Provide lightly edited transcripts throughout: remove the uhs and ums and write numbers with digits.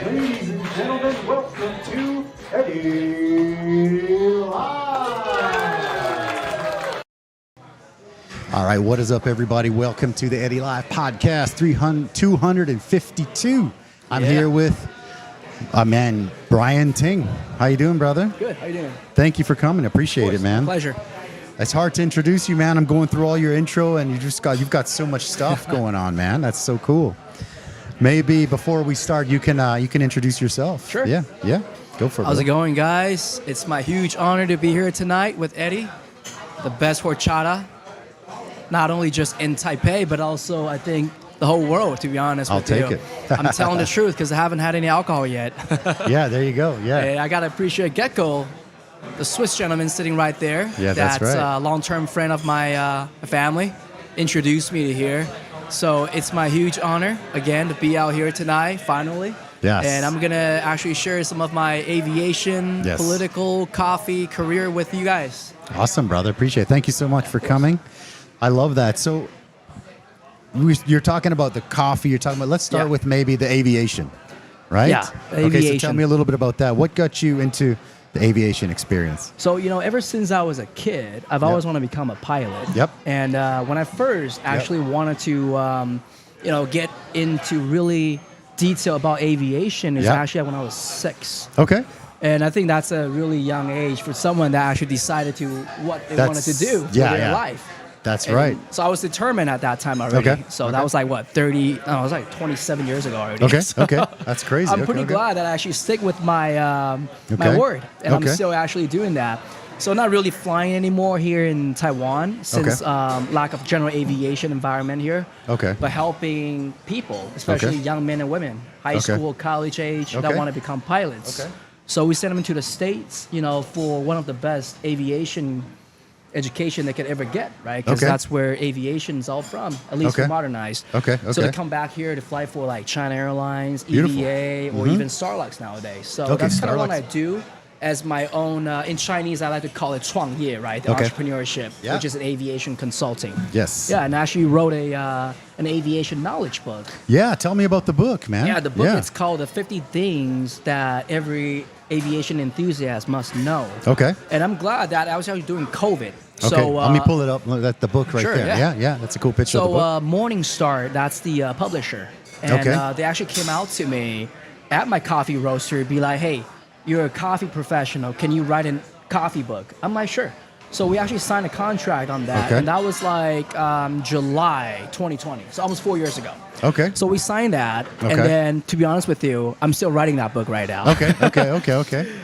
Ladies and gentlemen, welcome to Eddie Live. All right, what is up, everybody? Welcome to the Eddie Live podcast 252. I'm here with man, Brian Ting. How you doing, brother? Good. How you doing? Thank you for coming. Appreciate it, man. Pleasure. It's hard to introduce you, man. I'm going through all your intro, and you've got so much stuff going on, man. That's so cool. Maybe before we start, you can introduce yourself. Sure. Yeah. Go for it. How's it going, guys? It's my huge honor to be here tonight with Eddie, the best horchata, not only just in Taipei, but also I think the whole world. To be honest with you, I'll take it. I'm telling the truth because I haven't had any alcohol yit. Yeah, there you go. Yeah. And I gotta appreciate Gecko, the Swiss gentleman sitting right there. Yeah, that's right. A long-term friend of my family. Introduced me to here. So it's my huge honor, again, to be out here tonight, finally. Yes. And I'm going to actually share some of my aviation, political, coffee, career with you guys. Awesome, brother. Appreciate it. Thank you so much for coming. I love that. So you're talking about the coffee. You're talking about, let's start with maybe the aviation, right? Yeah, aviation. Okay, so tell me a little bit about that. What got you into the aviation experience? So, ever since I was a kid, I've always wanted to become a pilot. Yep. And when I first actually wanted to, get into really detail about aviation is actually when I was 6. Okay. And I think that's a really young age for someone that actually decided to what they wanted to do with their life. That's right. So I was determined at that time already. Okay. So that was like, what, 27 years ago already. Okay, So okay. That's crazy. I'm pretty glad that I actually stick with my my word. And I'm still actually doing that. So not really flying anymore here in Taiwan since lack of general aviation environment here. Okay. But helping people, especially young men and women, high school, college age, that want to become pilots. Okay. So we sent them into the States, for one of the best aviation education they could ever get, right? Because that's where aviation is all from, at least modernized. Okay. So they come back here to fly for like China Airlines, EVA, or even Starlux nowadays. So that's kind of what I do as my own, in Chinese, I like to call it 创业, right? The entrepreneurship, which is an aviation consulting. Yes. Yeah, and I actually wrote an aviation knowledge book. Yeah, tell me about the book, man. Yeah, the book, it's called The 50 Things That Every Aviation Enthusiast Must Know. Okay. And I'm glad that I was actually doing COVID. Okay, So, let me pull it up. The book right there. Yeah. That's a cool picture of the book. So Morningstar, that's the publisher. And they actually came out to me at my coffee roaster, be like, hey, you're a coffee professional. Can you write a coffee book? I'm like, sure. So we actually signed a contract on that. And that was like July 2020. So almost 4 years ago. Okay. So we signed that. And then, to be honest with you, I'm still writing that book right now. Okay.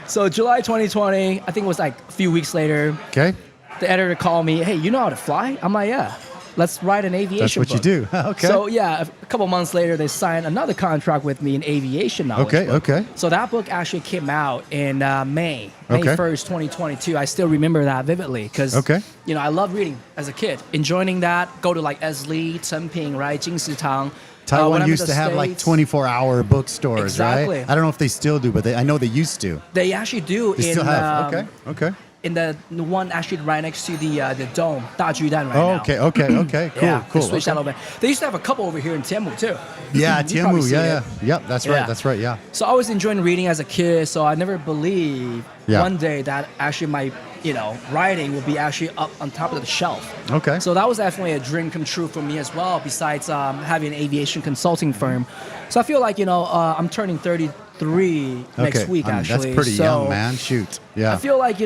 So July 2020, I think it was like a few weeks later. Okay. The editor called me, hey, you know how to fly? I'm like, yeah. Let's write an aviation book. That's what you do. Okay. So, a couple months later, they signed another contract with me in aviation knowledge book. Okay. So that book actually came out in May 1st, 2022. I still remember that vividly because, I love reading as a kid. Enjoying that, go to like Esli, Chengping, right, Jingsitang. Taiwan used to have like 24-hour bookstores, right? I don't know if they still do, but I know they used to. They actually do. They still have. Okay. In the one actually right next to the dome, 大巨蛋right now. Okay. Cool. They switched that over. They used to have a couple over here in Tianmu too. Yeah, Tianmu. Yep, that's right. Yeah. So I was enjoying reading as a kid. So I never believed one day that actually my writing would be actually up on top of the shelf. Okay. So that was definitely a dream come true for me as well. Besides having an aviation consulting firm, so I feel like I'm turning 33 next week actually. That's pretty young, man. Shoot. Yeah. I feel like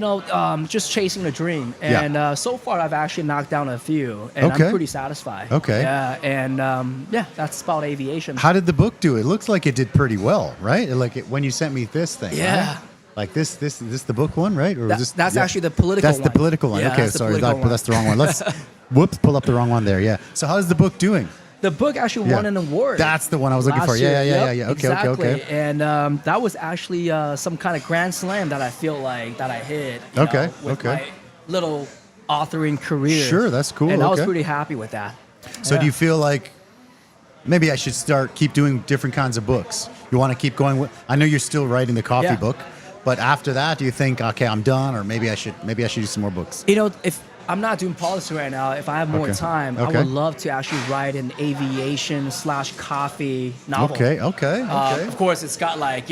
just chasing a dream, and so far I've actually knocked down a few, and I'm pretty satisfied. Okay. Yeah, and that's about aviation. How did the book do? It looks like it did pretty well, right? Like when you sent me this thing. Yeah. Right? Like this the book one, right? Or that's actually the political one. That's the political one. Okay, sorry, that's the wrong one. Let's pull up the wrong one there. Yeah. So how's the book doing? The book actually won an award. That's the one I was looking for. Yeah. Okay. And that was actually some kind of grand slam that I feel like that I hit. With my little authoring career. Sure, that's cool. And I was pretty happy with that. So do you feel like maybe I should keep doing different kinds of books? You want to keep going? I know you're still writing the coffee book, but after that, do you think, okay, I'm done, or maybe I should do some more books? I'm not doing policy right now. If I have more time, I would love to actually write an aviation/coffee novel. Okay. Of course, it's got like,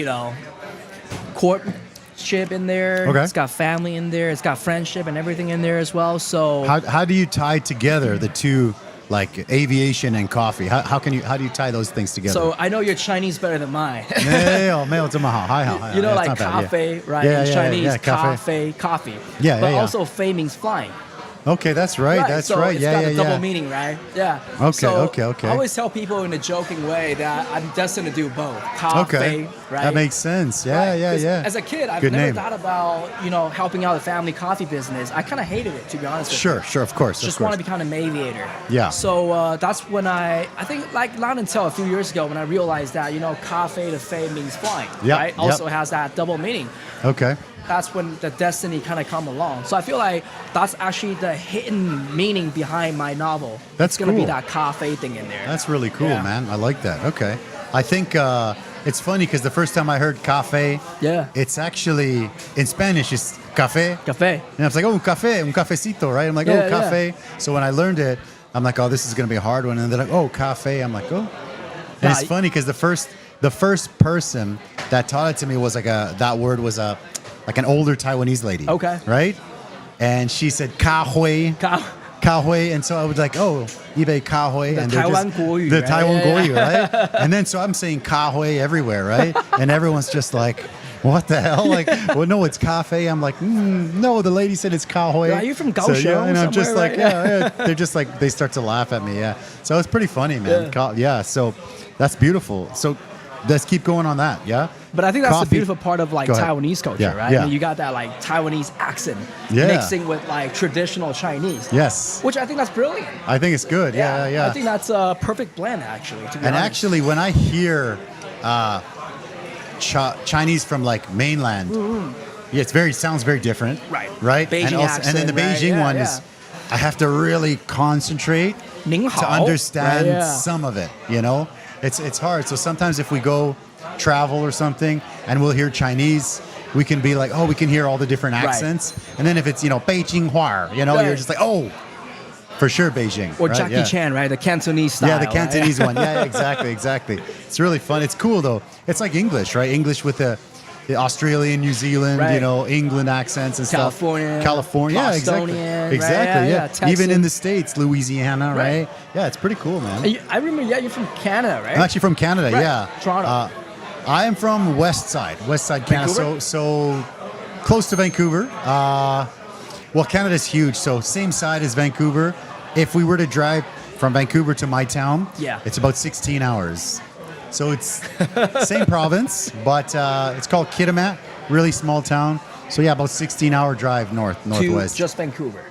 courtship in there. Okay. It's got family in there. It's got friendship and everything in there as well. So how do you tie together the two, like aviation and coffee? How do you tie those things together? So I know your Chinese better than mine. 没有这么好，还好。You know, It's like not bad, cafe, right? Yeah, In yeah, Chinese, yeah, cafe, coffee. Yeah, But yeah. also fei means flying. Okay, that's right. That's so right. It's Yeah, got a yeah, double yeah. meaning, right? Yeah. Okay, So okay. I always tell people in a joking way that I'm destined to do both. Cafe, Okay, right? that makes sense. Yeah, Right, 'cause yeah. As a kid, I've Good never name. thought about, helping out the family coffee business. I kind of hated it, to be honest with you. Sure, of course. Just want to become an aviator. Yeah. So that's when I think like not until a few years ago when I realized that, cafe to fei means flying, Yep, right? yep. Also has that double meaning. Okay. That's when the destiny kind of come along. So I feel like that's actually the hidden meaning behind my novel. That's It's going to be cool. that cafe thing in there. That's really cool, Yeah. man. I like that. Okay. I think it's funny because the first time I heard cafe, Yeah. it's actually in Spanish it's café. Cafe. And I was like, oh, un cafecito, right? I'm like, Yeah, oh, cafe. So when I learned it, I'm like, oh, this is going to be a hard one. And they're like, oh, cafe. I'm like, oh. And it's funny because the first person that taught it to me was that word was like an older Taiwanese lady. Okay. Right? And she said, ka hui. Ka hui. And so I was like, oh, ibe ka hui. The And they're Taiwan just, Guoyu, the right? Taiwan Yeah, Guoyu, right? And then so I'm saying ka hui everywhere, right? And everyone's just like, what the hell? Like, well, no, it's cafe. I'm like, no, the lady said it's ka hui. Are you from So, Kaohsiung and I'm just somewhere, like, right? yeah. They're just like, they start to laugh at me, yeah. So it's pretty funny, man. Yeah, so that's beautiful. So let's keep going on that, yeah? But I think that's the Coffee. beautiful part of like Go ahead. Taiwanese culture, Yeah, right? yeah. I mean, you got that like Taiwanese accent Yeah. mixing with like traditional Chinese. Yes. Which I think that's brilliant. I think it's good. Yeah. I think that's a perfect blend, actually, to be And honest. actually, when I hear Chinese from like mainland, yeah, sounds very different. Right. Right. Beijing and accent, then the right? Beijing Yeah, one yeah. is, I have to really concentrate Ning to hao, understand right, yeah. some of it. It's hard. So sometimes if we go travel or something and we'll hear Chinese, we can be like, oh, we can hear all the different Right. accents. And then if it's Beijing Hua, Right. you're just like, oh, for sure Beijing. Or right? Jackie Yeah. Chan, right? The Cantonese style. Yeah, the right? Cantonese one. Yeah, exactly. It's really fun. It's cool though. It's like English, right? English with the Australian, New Zealand, Right. England accents and California, stuff. California, yeah, exactly. Bostonian, right? Exactly, Yeah, yeah. Even in the Texan. States, Louisiana, right? Right. Yeah, it's pretty cool, man. I remember, you're from Canada, right? I'm actually from Canada, Right. yeah. Toronto. I am from West Side Canada, Vancouver? so close to Vancouver. Well, Canada's huge, so same side as Vancouver. If we were to drive from Vancouver to my town, Yeah. it's about 16 hours. So it's same province, but it's called Kitimat, really small town. So yeah, about 16-hour drive northwest. To just Vancouver.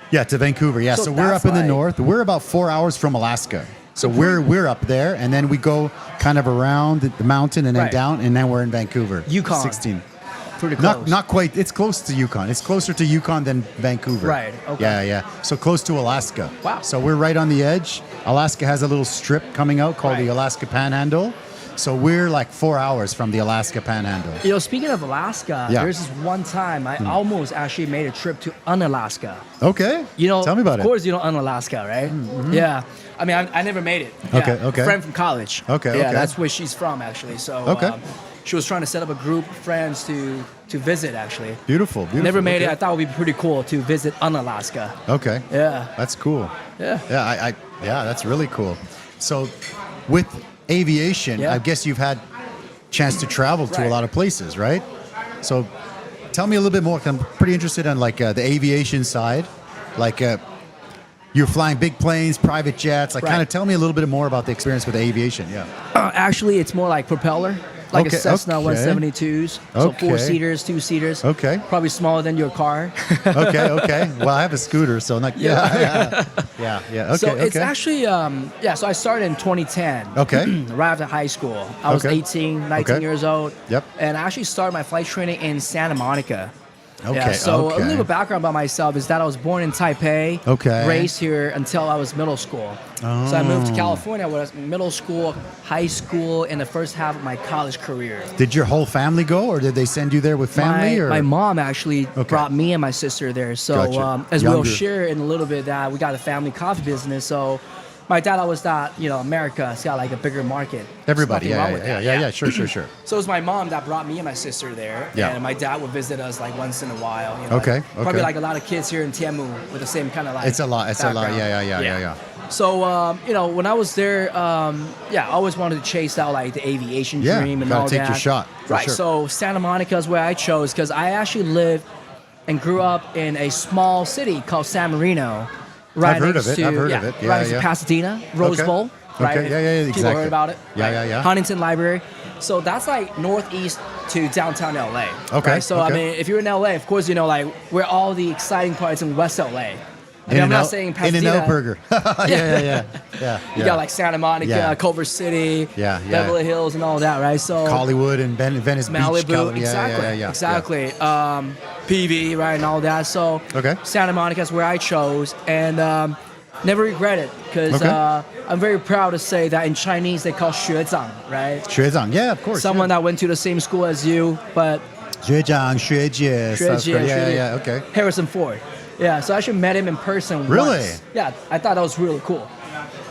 Yeah, to Vancouver. Yeah, so we're that's up in the like- north. We're about 4 hours from Alaska. So we're up there, and then we go kind of around the mountain and then Right. down, and then we're in Vancouver. Yukon. 16. Pretty close. Not quite. It's close to Yukon. It's closer to Yukon than Vancouver. Right, okay. Yeah. So close to Alaska. Wow. So we're right on the edge. Alaska has a little strip coming out called the Right. Alaska Panhandle. So we're like 4 hours from the Alaska Panhandle. Speaking of Alaska, Yeah. there's this one time I almost actually made a trip to Unalaska. Okay. Tell me about Of it. course, you know Unalaska, right? Yeah. I mean, I never made it. Okay, Yeah. okay. A friend from college. Okay, Yeah, okay. that's where she's from, actually. So Okay. she was trying to set up a group of friends to visit, actually. Beautiful. Never made okay. it. I thought it would be pretty cool to visit Unalaska. Okay. Yeah. That's cool. Yeah. Yeah, yeah, that's really cool. So with aviation, Yeah. I guess you've had chance to travel to a Right. lot of places, right? So tell me a little bit more. 'Cause I'm pretty interested in like the aviation side. Like you're flying big planes, private jets. Like Right. kind of tell me a little bit more about the experience with aviation. Yeah. Actually, it's more like propeller. Like Okay, a Cessna okay. 172s. So Okay. 4-seaters, 2-seaters. Okay. Probably smaller than your car. Okay. Well, I have a scooter, so like yeah. Okay. So it's okay. actually, so I started in 2010. Okay. Right after high school. I was Okay. 18, 19 Okay. years old. Yep. And I actually started my flight training in Santa Monica. Okay. Yeah, so okay. a little background about myself is that I was born in Taipei, Okay. raised here until I was middle school. Oh. So I moved to California when I was middle school, high school, and the first half of my college career. Did your whole family go, or did they send you there with family? My mom actually Okay. brought me and my sister there. So Gotcha. as we'll Younger. share in a little bit that we got a family coffee business. So my dad always thought, America's got like a bigger market. Everybody, There's nothing wrong yeah, with yeah, that. sure. So it was my mom that brought me and my sister there. Yeah. And my dad would visit us like once in a while. Okay, Probably okay. like a lot of kids here in Tianmu with the same kind of like It's a lot. background. Yeah. So, when I was there, I always wanted to chase out like the aviation Yeah, dream and gotta all take that. your shot, for Right. sure. So Santa Monica is where I chose because I actually lived and grew up in a small city called San Marino. Right I've heard of next it. to- I've heard of it. Yeah, right next to yeah. Pasadena, Rose Okay. Bowl. Right? Okay, yeah, People exactly. heard about it. Yeah, right? yeah. Huntington Library. So that's like northeast to downtown LA. Okay, Right? So I okay. mean, if you're in LA, of course, like where all the exciting parts in West LA. I mean, I'm not saying Pasadena. In-N-Out Burger. yeah. You got like Santa Monica, Yeah. Culver City, Yeah. Beverly Hills, and all that, right? So Hollywood and Venice Beach. Malibu, Yeah. exactly. PV, right, and all that. So Okay. Santa Monica is where I chose, and never regret it because Okay. I'm very proud to say that in Chinese they call 学长, right? 学长, yeah, of course. Someone that went to the same school as you, but 学长, 学姐, South Korea. Xue Jie. Yeah, okay. Harrison Ford. Yeah, so I actually met him in person Really? once. Yeah, I thought that was really cool.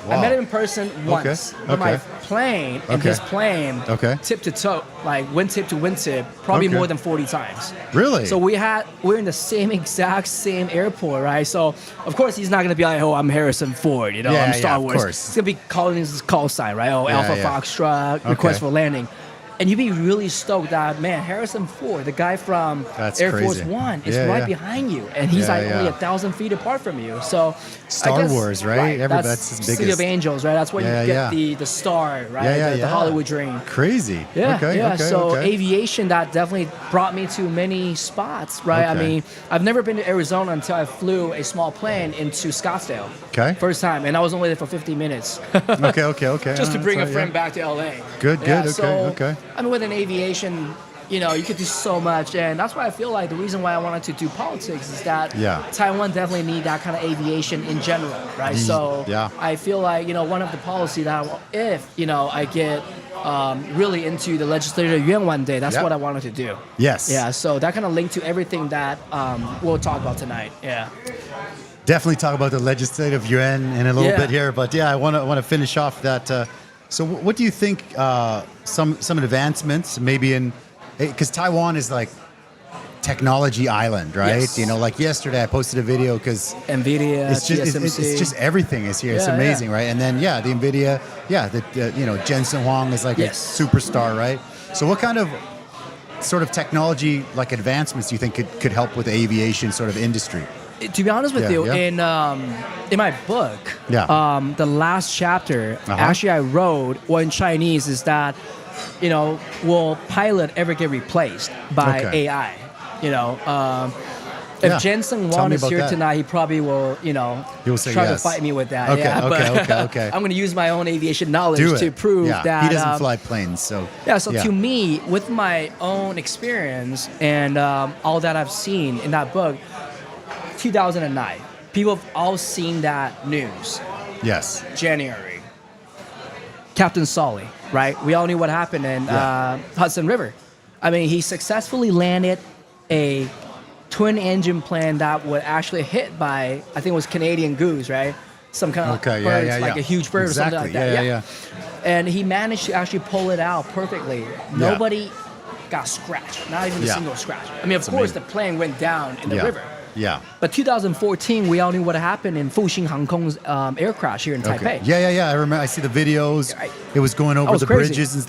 I Wow. met him in person once. But my okay. plane and Okay. his plane, Okay. tip to toe, like wingtip to wingtip, probably Okay. more than 40 times. Really? So we're in the exact same airport, right? So of course he's not gonna be like, oh, I'm Harrison Ford, Yeah, I'm yeah, Star of Wars. course. He's gonna be calling his call sign, right? Oh, Yeah, Alpha yeah. Foxtrot, request for landing. And you'd be really stoked that, man, Harrison Ford, the guy from That's Air Force crazy. One, is Yeah, right yeah. behind you, and he's Yeah, like only yeah. 1,000 feet apart from you. So Star I guess, Wars, right? That's his City biggest. of Angels, right? That's where Yeah, you yeah. get the star, right? Yeah, the yeah. Hollywood dream. Crazy. Yeah, Okay, yeah. okay, So okay. aviation, that definitely brought me to many spots, right? I Okay. mean, I've never been to Arizona until I flew a small plane into Scottsdale. Okay. First time, and I was only there for 50 minutes. Okay. Just to bring a That's friend right, back to LA. Good, Yeah, okay, so, okay. I mean, with an aviation, you could do so much, and that's why I feel like the reason why I wanted to do politics is that Yeah. Taiwan definitely need that kind of aviation in general, right? So yeah. I feel like one of the policy that if I get really into the legislative yuan one day, that's Yep. what I wanted to do. Yes. Yeah, so that kind of linked to everything that we'll talk about tonight. Yeah. Definitely talk about the legislative yuan in a little Yeah. bit here, but yeah, I want to finish off that. So, what do you think? Some advancements, maybe in because Taiwan is like technology island, right? Yes. Like yesterday I posted a video because NVIDIA, it's just TSMC. it's just everything is here. It's Yeah, amazing, right? And then the NVIDIA, Jensen Huang is like Yes. a superstar, right? So what kind of sort of technology like advancements do you think could help with the aviation sort of industry? To be honest with Yeah, you, yeah. in my book, Yeah. the last chapter, Uh-huh. actually I wrote, in Chinese, is that, will pilot ever get replaced by Okay. AI? If Yeah. Jensen Tell Huang me is about here that. tonight, he probably will, He'll say try yes. to fight me with that. Okay, yeah, okay, but okay. I'm going to use my own aviation knowledge Do it. to prove yeah. that He doesn't fly planes, so yeah, so to me, with my own experience and all that I've seen in that book, 2009, people have all seen that news. yes. January. Captain Sully, right? We all knew what happened in Hudson River. I mean, he successfully landed a twin engine plane that would actually hit by, I think it was Canadian goose, right? Some kind of Okay, bird, yeah, like yeah. a huge bird Exactly. or something like that. Yeah. And he managed to actually pull it out perfectly. Nobody got scratched, not even a Yeah. single scratch. I mean, of course, amazing. the plane went down in the Yeah. river. Yeah. But 2014, we all knew what happened in Fuxing Hong Kong's air crash here in Taipei. Okay. Yeah. I remember. I see the videos. Right. It was going over was the crazy. bridges, and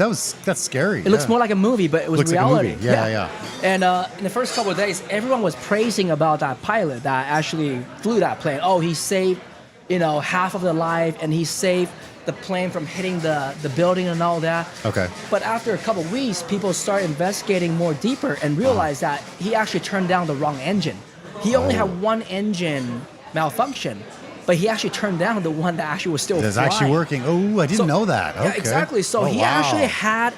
that's scary. It looks more like a movie, but it was Looks like a reality. movie. Yeah. And in the first couple of days, everyone was praising about that pilot that actually flew that plane. Oh, he saved, half of the life, and he saved the plane from hitting the building and all that. Okay. But after a couple of weeks, people started investigating more deeper and realized that he actually turned down the wrong engine. He only had one engine malfunction, but he actually turned down the one that actually was still It's flying. actually working. Oh, I didn't know that. Okay. Yeah, exactly. So Oh, he wow. actually had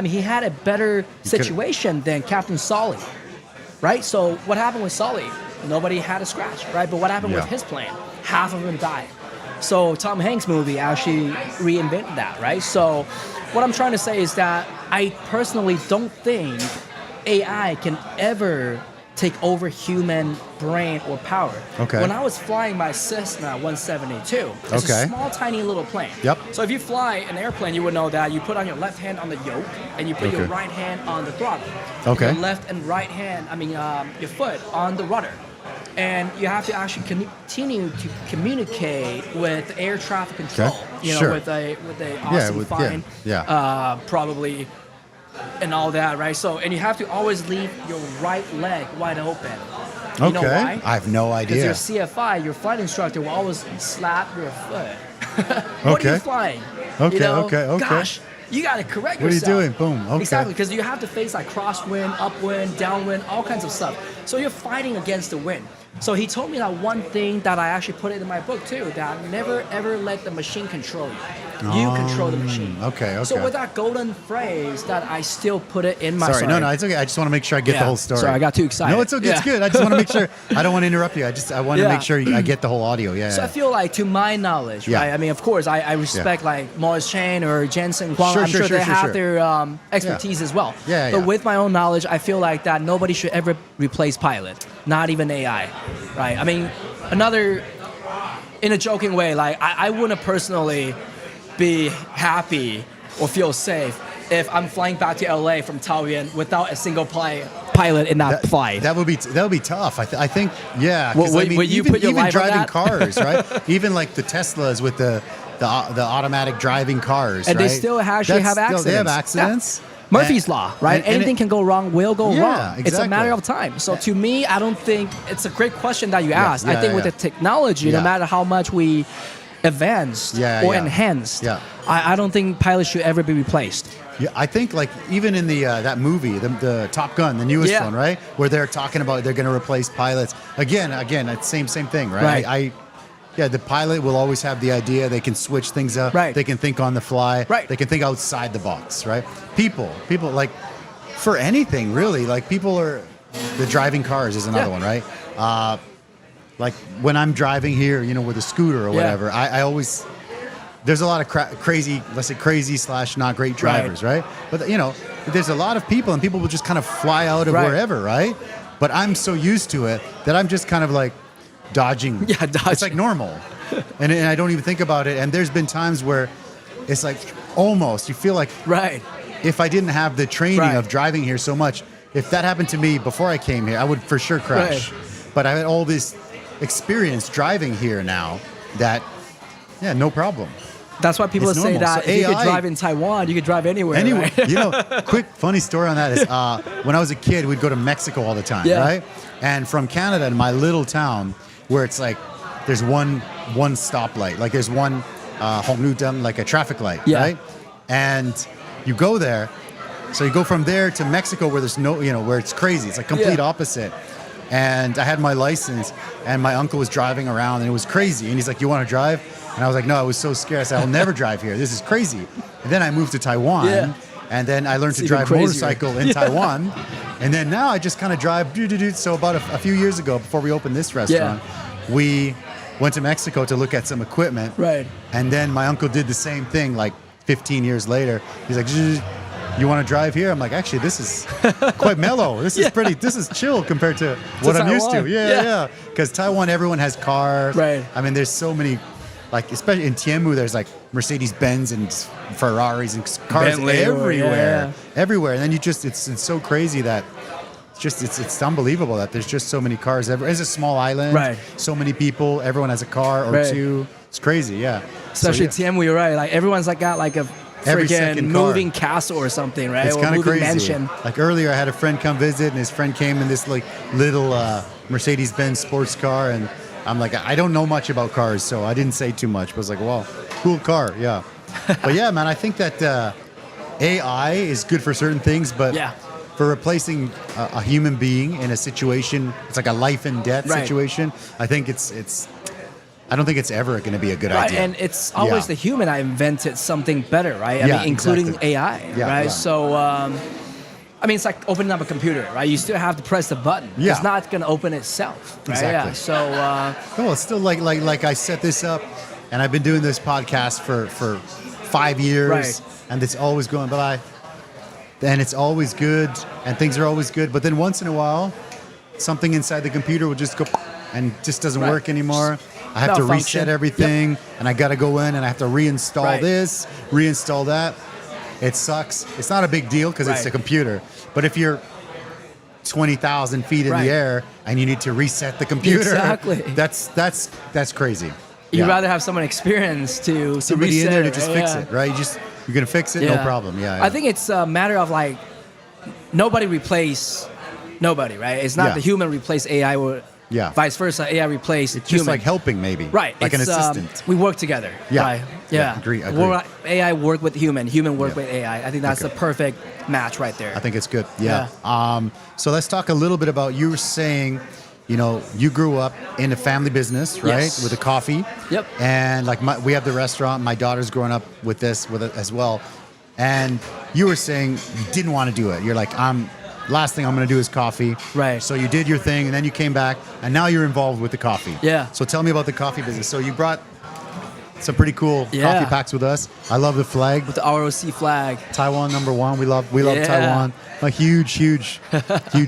he had a better situation than Captain Sully. right? So what happened with Sully? Nobody had a scratch, right? But what happened with his plane? Half of them died. So Tom Hanks' movie actually reinvented that, right? So what I'm trying to say is that I personally don't think AI can ever take over human brain or power. Okay. When I was flying my Cessna 172, it's a small, tiny little plane. Yep. So if you fly an airplane, you would know that you put on your left hand on the yoke and you put your right hand on the throttle. Okay. Your left and right hand, your foot on the rudder. And you have to actually continue to communicate with air traffic control. With a Austin fine, probably, and all that, right? So, and you have to always leave your right leg wide open. You know why? I have no idea. Because your CFI, your flight instructor, will always slap your foot. What are you flying? Okay. Gosh, you got to correct yourself. What are you doing? Boom. Okay. Exactly, because you have to face like crosswind, upwind, downwind, all kinds of stuff. So you're fighting against the wind. So he told me that one thing that I actually put it in my book too, that never ever let the machine control you. You control the machine. Okay. So with that golden phrase that I still put it in my No, it's okay. I just want to make sure I get the whole story. Sorry, I got too excited. No, it's okay. It's good. I just want to make sure. I don't want to interrupt you. I want to make sure I get the whole audio. Yeah. So I feel like, to my knowledge, right? I mean, of course, I respect like Morris Chain or Jensen Huang. I'm sure they have their expertise as well. But with my own knowledge, I feel like that nobody should ever replace pilot, not even AI, right? I mean, in a joking way, like I wouldn't personally be happy or feel safe if I'm flying back to LA from Taoyuan without a single pilot in that flight. That would be tough. I think Would you put your even life driving on that? cars, right? Even like the Teslas with the automatic driving cars, and right? they still actually have accidents. They have accidents. Yeah. Murphy's Law, right? Anything can go wrong, will go wrong. Exactly. It's a matter of time. So to me, I don't think it's a great question that you asked. I think with the technology, no matter how much we advanced or enhanced, I don't think pilots should ever be replaced. Yeah, I think like even in the that movie, the Top Gun, the newest one, right, where they're talking about they're going to replace pilots again. It's same thing, right? The pilot will always have the idea. They can switch things up. Right. They can think on the fly. Right. They can think outside the box. Right. People like for anything really. Like the driving cars is another one, right? Like when I'm driving here, with a scooter or whatever, I always there's a lot of crazy, let's say crazy / not great drivers, right? But there's a lot of people, and people will just kind of fly out of wherever, right? But I'm so used to it that I'm just kind of like dodging. It's like normal, and I don't even think about it. And there's been times where it's like almost you feel like if I didn't have the training of driving here so much, if that happened to me before I came here, I would for sure crash. But I had all this experience driving here now that no problem. That's why people say that if you could drive in Taiwan, you could drive anywhere. Right? Quick funny story on that is when I was a kid, we'd go to Mexico all the time, right? And from Canada to my little town, where it's like there's one stoplight, like there's one honglutam, like a traffic light, right? And you go there, so you go from there to Mexico where there's no, where it's crazy. It's like complete opposite. And I had my license, and my uncle was driving around, and it was crazy. And he's like, "You want to drive?" And I was like, "No, I was so scared. I said, I'll never drive here. This is crazy." And then I moved to Taiwan, and then I learned to drive motorcycle in Taiwan. And then now I just kind of drive. So about a few years ago, before we opened this restaurant, we went to Mexico to look at some equipment. Right. And then my uncle did the same thing like 15 years later. He's like, "You want to drive here?" I'm like, "Actually, this is quite mellow. This is this is chill compared to what I'm used to." Yeah. Because Taiwan, everyone has cars. Right. I mean, there's so many, like, especially in Tianmu, there's like Mercedes-Benz and Ferraris and cars Bentley everywhere. Everywhere. And then it's so crazy that it's unbelievable that there's just so many cars everywhere. It's a small island. Right. So many people. Everyone has a car or two. It's crazy, Especially Tianmu, you're right. Like everyone's got like a freaking moving castle or something, right? It's kind of crazy. Mansion. Like earlier, I had a friend come visit, and his friend came in this like little Mercedes-Benz sports car, and I'm like, I don't know much about cars, so I didn't say too much. But I was like, wow, cool car, yeah. But yeah, man, I think that AI is good for certain things, but for replacing a human being in a situation, it's like a life and death situation. I think I don't think it's ever going to be a good idea. And it's always the human that invented something better, right? I mean, including AI, right? So, I mean, it's like opening up a computer, right? You still have to press the button. Yeah. It's not going to open itself, right? Exactly. Yeah. So, No, it's still like I set this up, and I've been doing this podcast for 5 years, Right. and it's always going by, and it's always good, and things are always good. But then once in a while, something inside the computer will just go, and just doesn't Right. work anymore. I have to Malfunction. reset everything, and I got to go in, and I have to reinstall Right. this, reinstall that. It sucks. It's not a big deal because it's Right. a computer. But if you're 20,000 feet in Right. the air and you need to reset the computer, Exactly. that's crazy. you'd Yeah. rather have someone experienced to Somebody reset in there to it, just right? fix Yeah. it, right? You're gonna fix it, no problem. Yeah, I think it's a matter of like nobody replace nobody, right? It's not Yeah. the human replace AI or Yeah. vice versa. AI replace it's human. just like helping, maybe. Right. Like an it's, assistant. we work together. Yeah. Right. Yeah, Yeah. agree. AI work with human work Yeah. with AI. I think that's Okay. the perfect match right there. I think it's good. Yeah. So let's talk a little bit about, you were saying, you grew up in a family business, right? Yes. With a coffee. Yep. And like we have the restaurant. My daughter's growing up with it as well. And you were saying you didn't want to do it. You're like, last thing I'm going to do is coffee. Right. So you did your thing, and then you came back, and now you're involved with the coffee. Yeah. So tell me about the coffee business. So you brought some pretty cool Yeah. coffee packs with us. I love the flag. With the ROC flag. Taiwan #1. We love Yeah. Taiwan. I'm a huge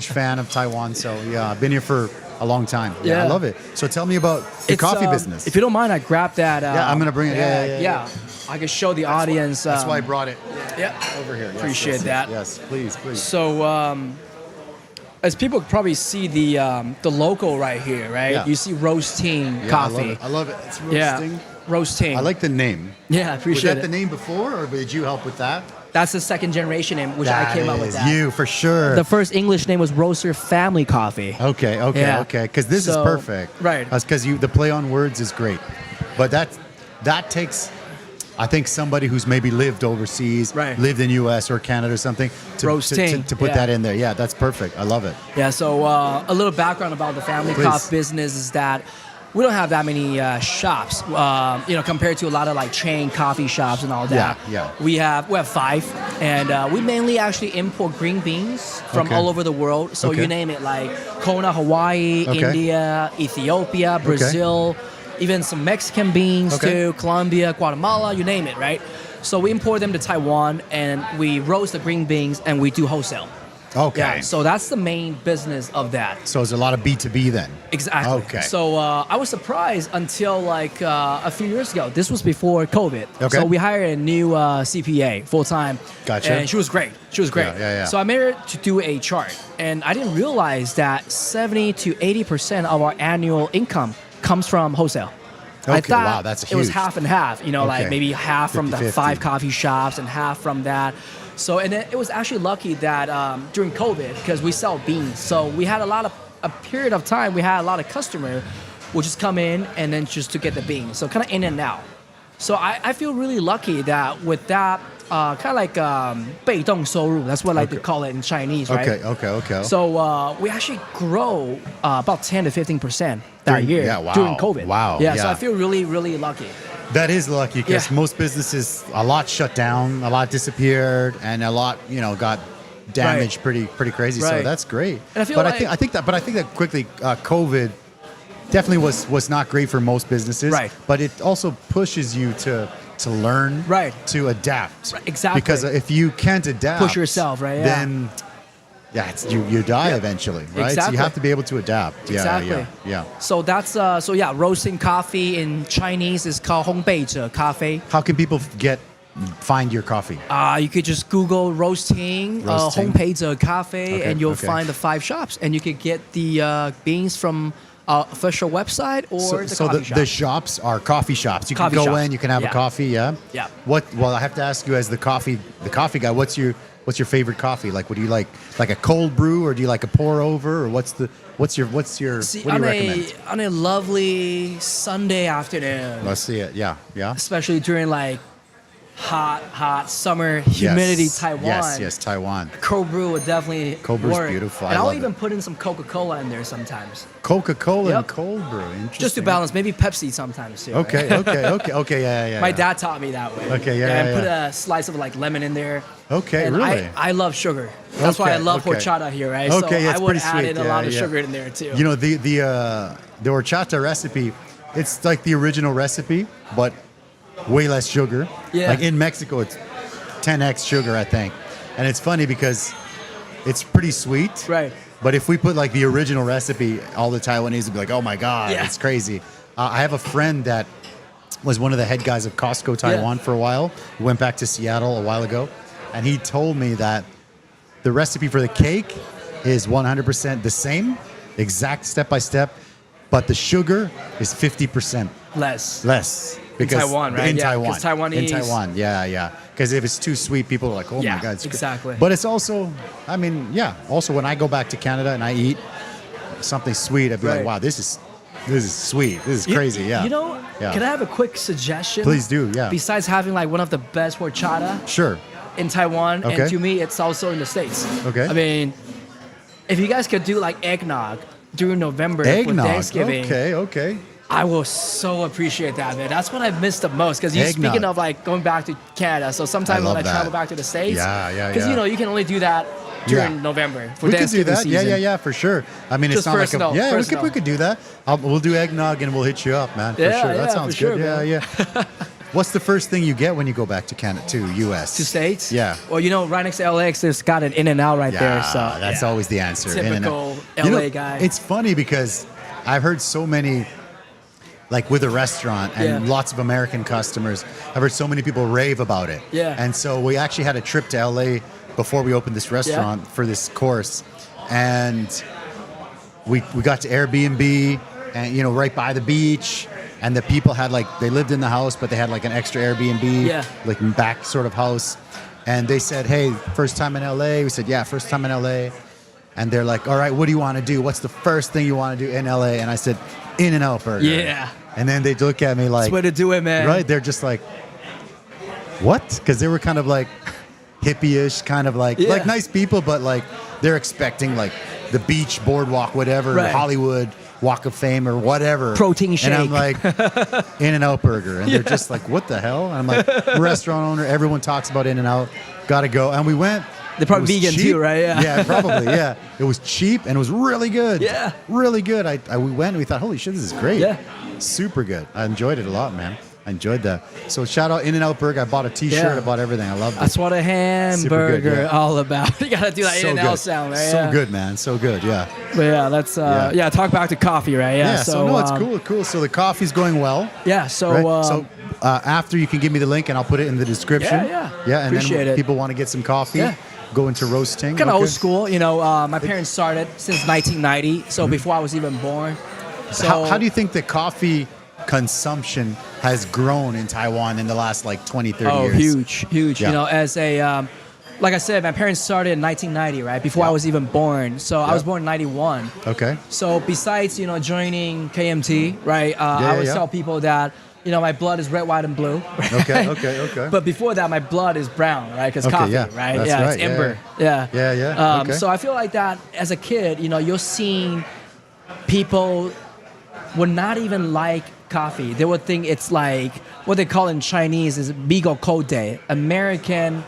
fan of Taiwan. So yeah, I've been here for a long time. Yeah, I Yeah. love it. So tell me about the coffee business. If you don't mind, I grab that. Yeah, I'm gonna bring it. Yeah. I can show the audience. That's why I brought it Yeah. over here. Yes, Appreciate yes, that. Yes, please. So, as people probably see the logo right here, right? Yeah. You see roasting Yeah, coffee. I love it. It's Yeah, roasting. roasting. I like the name. Yeah, I Was appreciate that it. the name before, or did you help with that? That's the second generation name, which I came up with. Is That you for sure. the first English name was Roaster Family Coffee. Okay. Yeah. Because this is So, perfect. right. That's because the play on words is great, but that takes, I think, somebody who's maybe lived overseas, Right. lived in U.S. or Canada or something, Roasting, to put yeah. that in there. Yeah, that's perfect. I love it. Yeah. So a little background about the family Please. coffee business is that we don't have that many shops, compared to a lot of like chain coffee shops and all that. Yeah. We have 5, and we mainly actually import green beans from Okay. all over the world. So Okay. you name it, like Kona, Hawaii, Okay. India, Ethiopia, Brazil, even some Mexican beans Okay. too, Colombia, Guatemala, you name it, right? So we import them to Taiwan, and we roast the green beans, and we do wholesale. Okay. Yeah, so that's the main business of that. So it's a lot of B2B then. Exactly. Okay. So I was surprised until like a few years ago. This was before COVID. Okay. So we hired a new CPA full time. Gotcha. And she was great. Yeah. So I made her to do a chart, and I didn't realize that 70 to 80% of our annual income comes from wholesale. I Okay, thought wow, that's it was huge. half and half. Like Okay. maybe half from the 50-50. 5 coffee shops and half from that. So, and then it was actually lucky that during COVID, because we sell beans, so we had a period of time, we had a lot of customers would just come in and then just to get the beans. So kind of in and out. So I feel really lucky that with that kind of like 被动收入, that's what I like to call it in Chinese, right? Okay. So we actually grow about 10 to 15% that During- year yeah, wow. during COVID. Wow, Yeah, so yeah. I feel really, really lucky. That is lucky because Yeah. most businesses, a lot shut down, a lot disappeared, and a lot, got damaged pretty crazy. So Right. that's great. And I feel but like- I think that quickly, COVID definitely was not great for most businesses. Right. But it also pushes you to learn, Right. to adapt. Right, exactly. Because if you can't adapt, Push yourself, right? Yeah. Then you die eventually, right? So you Exactly. have to be able to adapt. Exactly. Yeah. So that's roasting coffee in Chinese is called 烘焙者咖啡. How can people find your coffee? You could just Google roasting, Roasting. 烘焙者咖啡, Okay, and you'll okay. find the 5 shops, and you could get the beans from official website or the So coffee shop. the shops are coffee shops. You Coffee can go shops. in, you can have a Yeah. coffee, yeah? Yeah. Well, I have to ask you as the coffee guy, what's your favorite coffee? Like, what do you like a cold brew, or do you like a pour over, or what's your what do you recommend? On a lovely Sunday afternoon, Let's see it. Yeah. especially during like hot summer humidity Yes. Taiwan. Yes, Taiwan. Cold brew would definitely Cold brew's work. beautiful. And I I'll love even it. put in some Coca-Cola in there sometimes. Coca-Cola Yep. and cold brew. Interesting. Just to balance, maybe Pepsi sometimes too. right? Okay, yeah. My dad taught me that way. Okay, yeah, And yeah, put yeah. a slice of like lemon in there. Okay, and really? I love sugar. That's why I Okay, love okay. horchata here, right? Okay, so yeah, I it's would pretty add sweet. in a Yeah, lot of yeah. sugar in there too. You know, the horchata recipe, it's like the original recipe, but way less sugar. Yeah. Like in Mexico, it's 10x sugar, I think. And it's funny because it's pretty sweet. Right. But if we put like the original recipe, all the Taiwanese would be like, oh my God, Yeah. it's crazy. I have a friend that was one of the head guys of Costco Taiwan for a while. He went back to Seattle a while ago. And he told me that the recipe for the cake is 100% the same, exact step by step, but the sugar is 50% less. Because Taiwan, right? In Yeah, Taiwan. 'cause Taiwanese- In Taiwan, yeah. Because if it's too sweet, people are like, oh Yeah, my God. It's exactly. But it's also, I mean, yeah. Also, when I go back to Canada and I eat something sweet, I'd be like, Right. wow, this is sweet. This is crazy, yeah. You know, Yeah. can I have a quick suggestion? Please do, yeah. Besides having like one of the best horchata Sure. in Taiwan, Okay. and to me, it's also in the States. Okay. I mean, if you guys could do like eggnog during November for Eggnog. Thanksgiving, Okay. I will so appreciate that, man. That's what I missed the most. Because you're Eggnog. speaking of like going back to Canada, so sometimes I when love I travel that. back to the States, Yeah. because you know you can only do that during Yeah. November for We could do Thanksgiving that. season. Yeah, for sure. I mean, Just it's not personal, like personal. we could do that. We'll do eggnog and we'll hit you up, man. For Yeah, sure. yeah, That sounds for sure, good. man. Yeah. What's the first thing you get when you go back to Canada, to U.S.? To States? Yeah. Well, you know, right next to LAX, there's got an In-N-Out right there. So that's yeah. always the answer. Typical In-N-Out. You know, LA guy. It's funny because I've heard so many, like with a restaurant and Yeah. lots of American customers, I've heard so many people rave about it. Yeah. And so we actually had a trip to LA before we opened this restaurant for this course. And we got to Airbnb and, you know, right by the beach. And the people had like, they lived in the house, but they had like an extra Airbnb, Yeah. like back sort of house. And they said, hey, first time in LA? We said, yeah, first time in LA. And they're like, all right, what do you want to do? What's the first thing you want to do in LA? And I said, In-N-Out Burger. Yeah. And then they look at me like, That's the way to do it, man. right? They're just like, what? Because they were kind of like hippie-ish, kind of like Yeah. nice people, but like they're expecting like the beach, boardwalk, whatever, Right. Hollywood, Walk of Fame or whatever. Protein And I'm shake. like, In-N-Out Burger. And they're just like, what the hell? And I'm like, restaurant owner, everyone talks about In-N-Out, gotta go. And we went. They're probably It was vegan cheap. too, right? Yeah. Yeah, probably, yeah. It was cheap and it was really good. Yeah. Really good. We went and we thought, holy shit, this is great. Yeah. Super good. I enjoyed it a lot, man. I enjoyed that. So shout out In-N-Out Burger. I bought a t-shirt. Yeah. I bought everything. I loved it. That's what a hamburger Super good, yeah. all about. You gotta do that so In-N-Out good. sound, right? So Yeah. good, man. So good, yeah. But yeah, that's Yeah. talk back to coffee, right? Yeah. Yeah, so no, it's um, cool. So the coffee's going well. Yeah. So, Right? After you can give me the link and I'll put it in the description. Yeah. Yeah, and Appreciate then it. people want to get some coffee, Yeah. go into roasting. kind of okay. old school. You know, my parents started since 1990, so before I was even born. So How do you think the coffee consumption has grown in Taiwan in the last like 20, 30 Oh, years? huge. Yeah. You know, as a like I said, my parents started in 1990, right? Before I Yeah. was even born. So I Yeah. was born in 91. Okay. So besides, you know, joining KMT, right? I Yeah, always yeah. tell people that, you know, my blood is red, white, and blue. Right? Okay. But before that, my blood is brown, right? Because Okay, coffee, yeah. right? That's yeah, right, it's yeah, ember. Yeah. Yeah. Okay. So I feel like that as a kid, you know, you're seeing people would not even like coffee. They would think it's like what they call in Chinese is bigo kode, American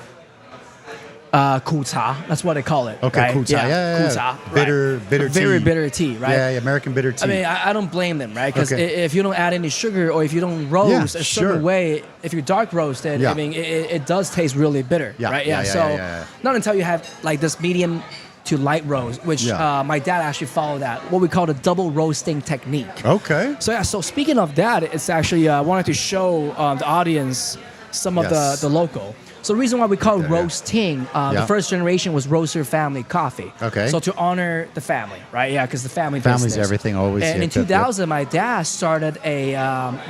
苦茶. That's what they call it. Okay, right? 苦茶. Yeah. 苦茶, Bitter right. Very tea. bitter tea, right? Yeah, American bitter tea. I mean, I don't blame them, right? Because Okay. if you don't add any sugar or if you don't roast a certain sure. way, if you dark roasted, Yeah. I mean, it does taste really bitter, Yeah, right? yeah, So yeah. not until you have like this medium to light roast, which Yeah. my dad actually followed that, what we call the double roasting technique. Okay. So yeah, so speaking of that, it's actually I wanted to show the audience some of Yes. the local. So the reason why we call it Yeah. roasting, Yeah. the first generation was roaster family coffee. Okay. So to honor the family, right? Yeah, because the family Family's business. everything, always. And Yeah, in 2000, my dad started a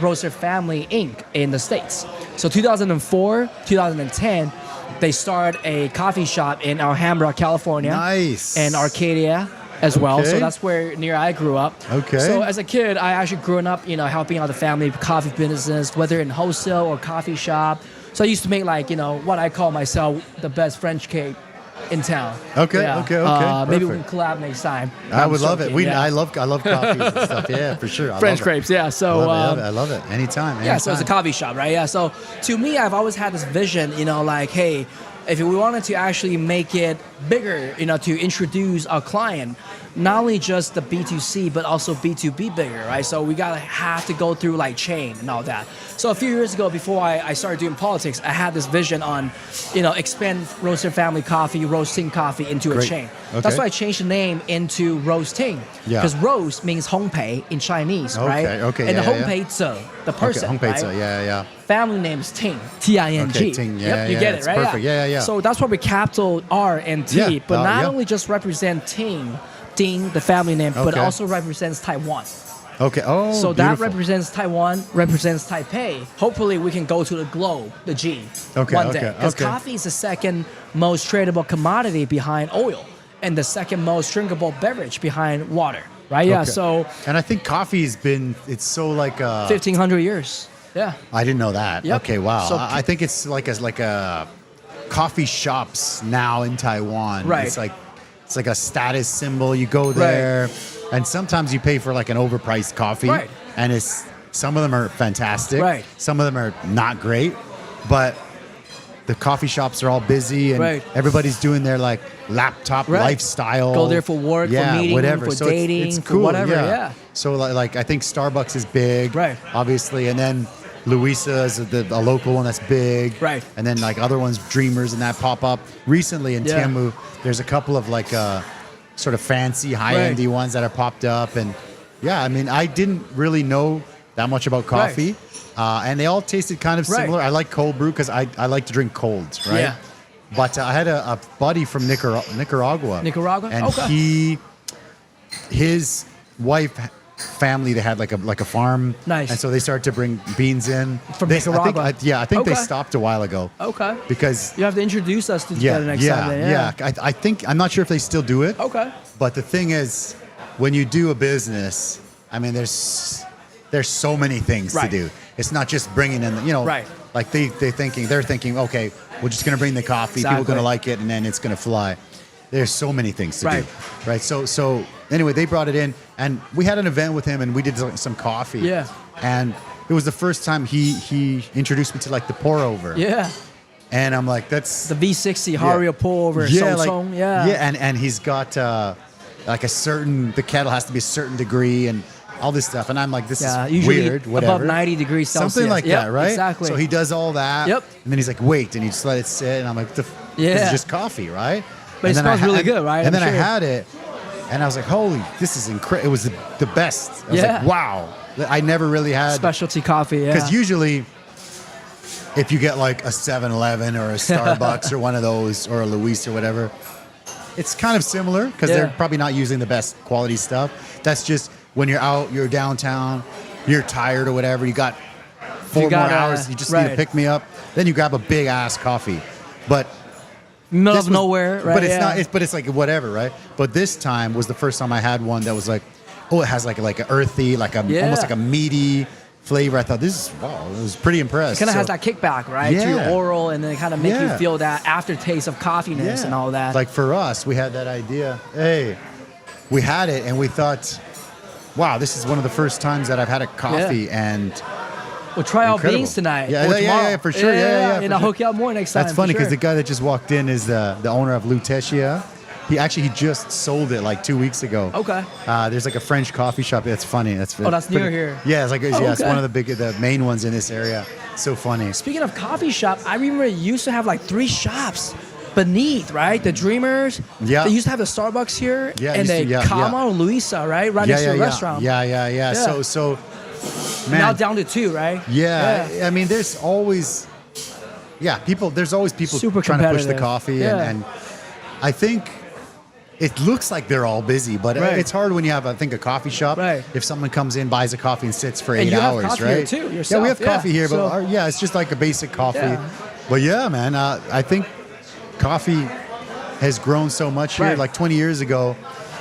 roaster family Inc. in the States. So 2004, 2010, they started a coffee shop in Alhambra, California. Nice. And Arcadia. as well. Okay. So that's where near I grew up. Okay. So as a kid, I actually grew up, helping out the family coffee business, whether in wholesale or coffee shop. So I used to make what I call myself the best French cake in town. Okay. Yeah. Okay. Maybe we can collab next time. I would love it. Yeah. I love coffees and stuff. Yeah, for sure. French crepes. Yeah. So I love it. Anytime. yeah. So it's a coffee shop, right? Yeah. So to me, I've always had this vision, like, hey, if we wanted to actually make it bigger, to introduce our client, not only just the B2C, but also B2B bigger, right? So we have to go through like chain and all that. So a few years ago, before I started doing politics, I had this vision on, expand Roaster Family Coffee, roasting coffee into a chain. Okay. That's why I changed the name into Roasting. Yeah. Because roast means 烘焙 in Chinese, right? Okay. And Yeah, the yeah. 烘焙者, the person, Okay. right? Yeah. Family name is Ting, T-I-N-G. Okay, Ting, yeah, You yeah, get it, it's right? perfect. Yeah. So that's why we capital R and T, Yeah, but not yeah. only just represent Ting, the family name, but Okay. also represents Taiwan. Okay. Oh, So beautiful. that represents Taiwan, represents Taipei. Hopefully we can go to the globe, the G, Okay, one day. okay, Because okay. coffee is the second most tradable commodity behind oil and the second most drinkable beverage behind water, right? Yeah, Okay. so And I think coffee's it's so like 1,500 years. Yeah. I didn't know that. Yep. Okay, wow. So- I think it's like a coffee shops now in Taiwan. Right. It's like a status symbol. You go there, and sometimes you pay for like an overpriced coffee, Right. and some of them are fantastic. Right. Some of them are not great, but the coffee shops are all busy, and Right. everybody's doing their like laptop Right. lifestyle. Go there for work, for meeting, whatever. for So it's dating, for cool. whatever, yeah. So like I think Starbucks is big, Right. obviously, and then Louisa is a local one that's big, Right. And then like other ones, Dreamers and that pop up recently in Yeah. Tiamu. There's a couple of like sort of fancy high-endy ones that are popped up, and yeah, I mean I didn't really know that much about coffee, and they all tasted kind of similar. Right. I like cold brew because I like to drink colds, right? Yeah. But I had a buddy from Nicaragua. Nicaragua? And Okay. his wife, family, they had like a farm. Nice. And so they started to bring beans in. From Nicaragua? I think they Okay. stopped a while ago. Okay. Because You have to introduce us to each other next time. Then, yeah. I think, I'm not sure if they still do it. Okay. But the thing is, when you do a business, I mean, there's so many things Right. to do. It's not just bringing in, Right. like they're thinking, okay, we're just going to bring the coffee, people are going to like it, and then it's going to fly. There's so many things to Right. do, right? So anyway, they brought it in, and we had an event with him, and we did some coffee. Yeah. And it was the first time he introduced me to like the pour over. Yeah. And I'm like, that's The V60 Hario pour over Song. and he's got like the kettle has to be a certain degree and all this stuff, and I'm like, this is usually weird, whatever. above 90 degrees Celsius. Something like Yep, that, right? Exactly. So he does all that, Yep. and then he's like, wait, and he just let it sit, and I'm like, this Yeah. is just coffee, right? But it And then smells really good, right? And I'm then I sure. had it, and I was like, holy, this is incredible. It was the best. I was Yeah. like, wow. I never really had, Specialty coffee, yeah. because usually if you get like a 7-Eleven or a Starbucks or one of those or a Luis or whatever, it's kind of similar because they're probably not using the best quality stuff. That's just when you're out, you're downtown, you're tired or whatever, you got 4 more hours, you just need to pick me up. Then you grab a big ass coffee. But middle this of nowhere, right? But it's not. But it's like whatever, right? But this time was the first time I had one that was like, oh, it has like an earthy, like a almost like a meaty flavor. I thought this is wow. I was pretty impressed. It kind of has that kickback, right? To your oral, and then kind of make you feel that aftertaste of coffiness and all that. Like for us, we had that idea. Hey, we had it, and we thought, wow, this is one of the first times that I've had a coffee, and we'll try our incredible. beans tonight. Yeah, or yeah, tomorrow. yeah, for sure. Yeah, and I'll hook you up more next time. That's funny for because sure. the guy that just walked in is the owner of Lutetia. He just sold it like 2 weeks ago. Okay. There's like a French coffee shop. That's funny. That's near here. Yeah, it's like it's okay. one of the main ones in this area. So funny. Speaking of coffee shop, I remember it used to have like 3 shops beneath, right? The Dreamers. Yeah. They used to have the Starbucks here. Yeah, And used to, the Kama or Luisa, right? Right next to the restaurant. Yeah. So man, Now down to 2, right? Yeah. I mean, there's always people Super trying to push the competitive. coffee and I think it looks like they're all busy, but it's hard when you have, I think, a coffee shop. Right. If someone comes in, buys a coffee, and sits for 8 And you have hours, coffee right? here too, Yeah, yourself. we have coffee here, So- but it's just like a basic coffee. Yeah. But yeah, man, I think coffee has grown so much here. Right. Like 20 years ago,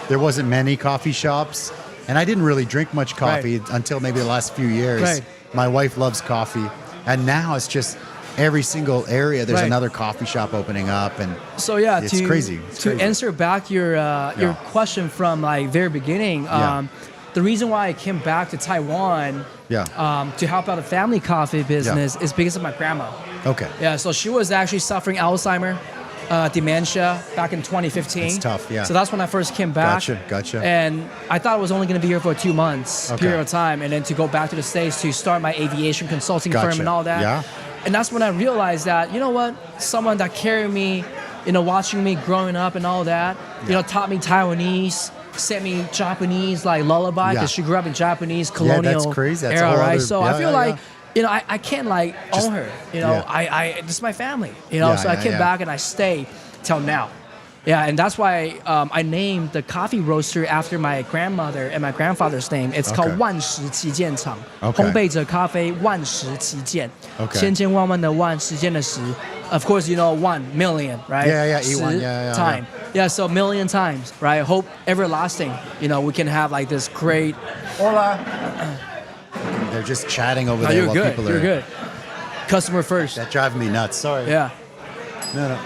there wasn't many coffee shops, and I didn't really drink much coffee until maybe the last few years. Right. My wife loves coffee, and now it's just every single area there's another coffee shop opening up, and so yeah, it's crazy. It's to crazy. answer back your question from like very beginning, the reason why I came back to Taiwan to help out the family coffee business is because of my grandma. Okay. Yeah, so she was actually suffering Alzheimer, dementia back in 2015. It's tough, yeah. So that's when I first came back. Gotcha. And I thought I was only going to be here for 2 months period of time, and then to go back to the States to start my aviation consulting firm and all that. Yeah. And that's when I realized that, you know what, someone that carried me, watching me growing up and all that, taught me Taiwanese, sent me Japanese like lullaby because she grew up in Japanese colonial that's crazy. That's era, all right? other, So I feel like, I can't like own her. This is my family. So I came back and I stayed till now. Yeah, and that's why I named the coffee roaster after my grandmother and my grandfather's name. It's called 万石旗舰厂，烘焙者咖啡万石旗舰，千千万万的万，时间的时。Of course, 1 million, right? Yeah, 十 yeah. time. Yeah, so million times, right? Hope everlasting. We can have like this great. Hola. They're just chatting over there You're while good. people are. You're good. Customer first. That driving me nuts. Sorry. Yeah. No.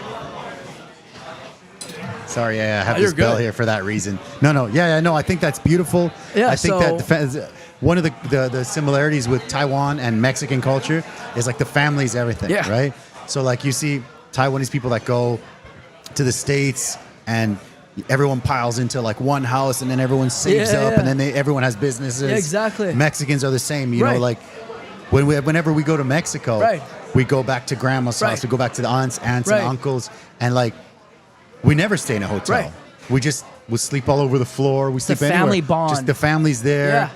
Sorry, I have this bell here for that reason. No. No, I think that's beautiful. Yeah, I think that one of the similarities with Taiwan and Mexican culture is like the family's everything, right? So like you see Taiwanese people that go to the States and everyone piles into like one house and then everyone saves up and then everyone has businesses. Yeah, exactly. Mexicans are the same, you know, like whenever we go to Mexico, we go back to grandma's house, we go back to the aunts and uncles, and like we never stay in a hotel. We sleep all over the floor. We sleep anywhere. Family bond. Just the family's there.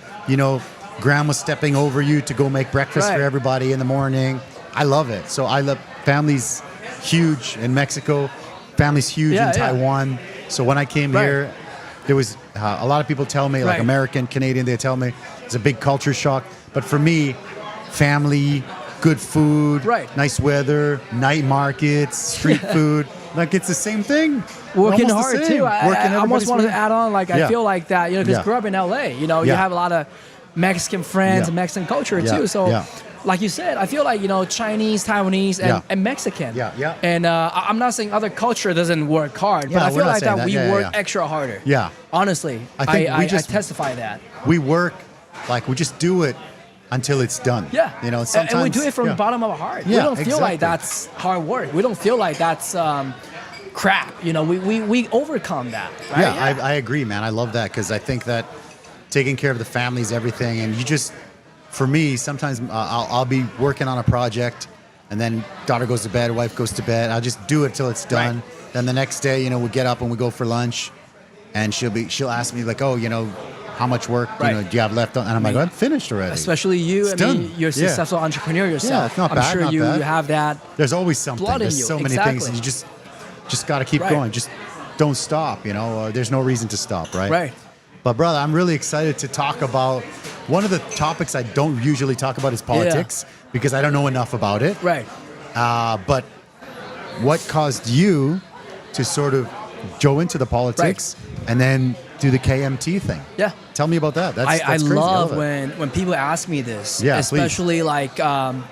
Grandma's stepping over you to go make breakfast for everybody in the morning. I love it. So I love families. Huge in Mexico. Families huge in Taiwan. So when I came here, there was a lot of people tell me, like American, Canadian, they tell me it's a big culture shock. But for me, family, good food, nice weather, night markets, street food. Like it's the same thing. Working hard too. I almost wanted to add on. Like I feel like that. Because grew up in LA. You have a lot of Mexican friends and Mexican culture too. So, like you said, I feel like Chinese, Taiwanese, and Mexican. And I'm not saying other culture doesn't work hard, but I feel like that we work extra harder. Yeah. Honestly, I testify that. We work like we just do it until it's done. Yeah. Sometimes, and we do it from the bottom of our heart. We don't feel like that's hard work. We don't feel like that's crap. We overcome that. Right? Yeah, I agree, man. I love that because I think that taking care of the family is everything. And for me, sometimes I'll be working on a project and then daughter goes to bed, wife goes to bed. I'll just do it till it's done. Right. Then the next day, we get up and we go for lunch and she'll ask me like, how much work do you have left on? And I'm like, I'm finished already. Especially you. You're a successful entrepreneur yourself. Yeah, it's not bad. I'm sure you have that. There's always something. Blood in There's you. so many things, and you just got to keep going. Just don't stop. There's no reason to stop, right? Right. But brother, I'm really excited to talk about one of the topics I don't usually talk about is politics because I don't know enough about it. Right. But what caused you to sort of go into the politics and then do the KMT thing? Yeah. Tell me about that. That's I crazy. love when people ask me this, especially like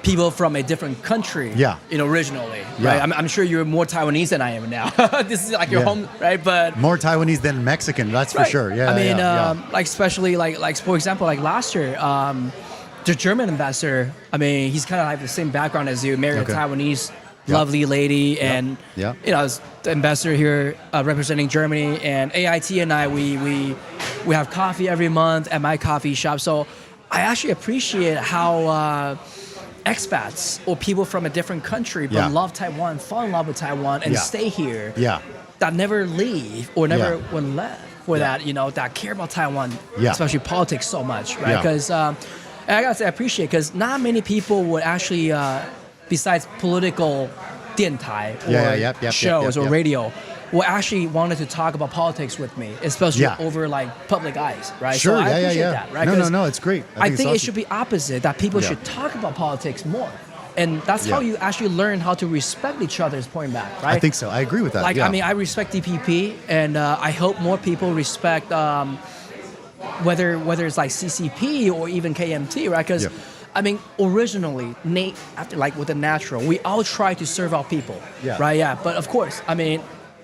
people from a different country, originally. Right? I'm sure you're more Taiwanese than I am now. This is like your home, right? But more Taiwanese than Mexican, that's for sure. Yeah. I mean, like especially like for example, like last year, the German ambassador. I mean, he's kind of like the same background as you, married a Taiwanese. Lovely lady, and as the ambassador here representing Germany, and AIT and I, we have coffee every month at my coffee shop. So I actually appreciate how expats or people from a different country but love Taiwan, fall in love with Taiwan, and stay here. That never leave or never would left for that. That care about Taiwan, especially politics so much, right? Because and I gotta say, I appreciate because not many people would actually. Besides political 电台or shows or radio, who actually wanted to talk about politics with me, especially over like public eyes, right? Sure, so I appreciate that, right? No, it's great. I think it should be opposite, that people should talk about politics more. And that's how Yeah. you actually learn how to respect each other's point back, right? I think so. I agree with that. Like, yeah. I mean, I respect DPP, and I hope more people respect whether it's like CCP or even KMT, right? Because, Yeah. I mean, originally, after like with the natural, we all try to serve our people, Yeah. right? Yeah, but of course, I mean,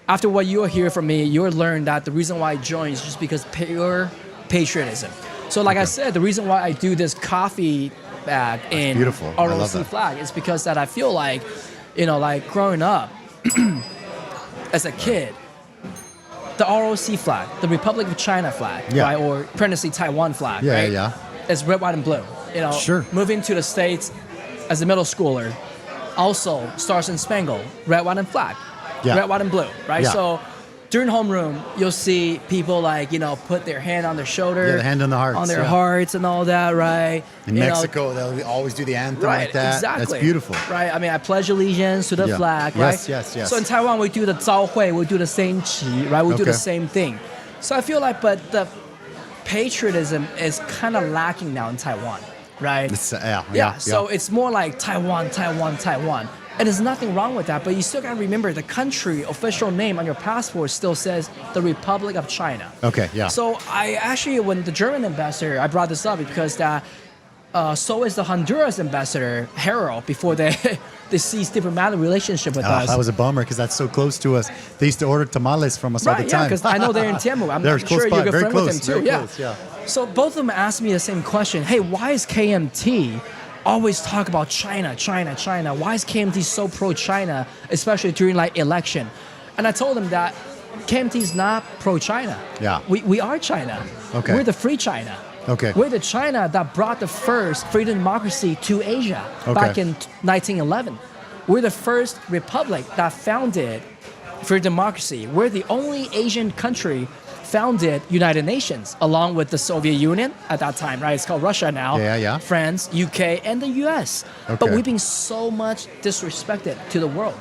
after what you hear from me, you'll learn that the reason why I joined is just because pure patriotism. So, like I said, the reason why I do this coffee bag in beautiful. I love ROC that. flag is because that I feel like, like growing up as a kid, the ROC flag, the Republic of China flag, Yeah. right, or previously Taiwan flag, Yeah, right? yeah. It's red, white, and blue. Sure. Moving to the States as a middle schooler, also Stars and Spangled, red, white, and flag, Yeah. red, white, and blue, right? Yeah. So during homeroom, you'll see people like, put their hand on their shoulder, Yeah, the hand on the hearts, on their yeah. hearts and all that, right? In Mexico, they'll always do the anthem Right, like that. exactly. That's beautiful. Right, I mean, I pledge allegiance to the Yeah. flag, Yes, right? yes. So in Taiwan, we do the 招会, we do the same qi, right? We do the Okay. same thing. So I feel like, but the patriotism is kind of lacking now in Taiwan, right? It's, So it's more like Taiwan, Taiwan, Taiwan. And there's nothing wrong with that, but you still gotta remember the country official name on your passport still says the Republic of China. Okay, yeah. So I actually, when the German ambassador, I brought this up because that, so is the Honduras ambassador, Harold, before they they ceased diplomatic relationship with us. That was a bummer because that's so close to us. They used to order tamales from us all the Right, yeah, time. because I know they're in Tianmu. I'm They're sure close you're by, a good very friend close, with them too. very close, yeah. So both of them asked me the same question. Hey, why is KMT always talk about China, China, China? Why is KMT so pro-China, especially during like election? And I told them that KMT is not pro-China. Yeah. We are China. Okay. We're the free China. Okay. We're the China that brought the first freedom democracy to Asia back in 1911. We're the first republic that founded free democracy. We're the only Asian country founded United Nations, along with the Soviet Union at that time, right? It's called Russia now. Yeah. France, UK, and the US. But Okay. we've been so much disrespected to the world,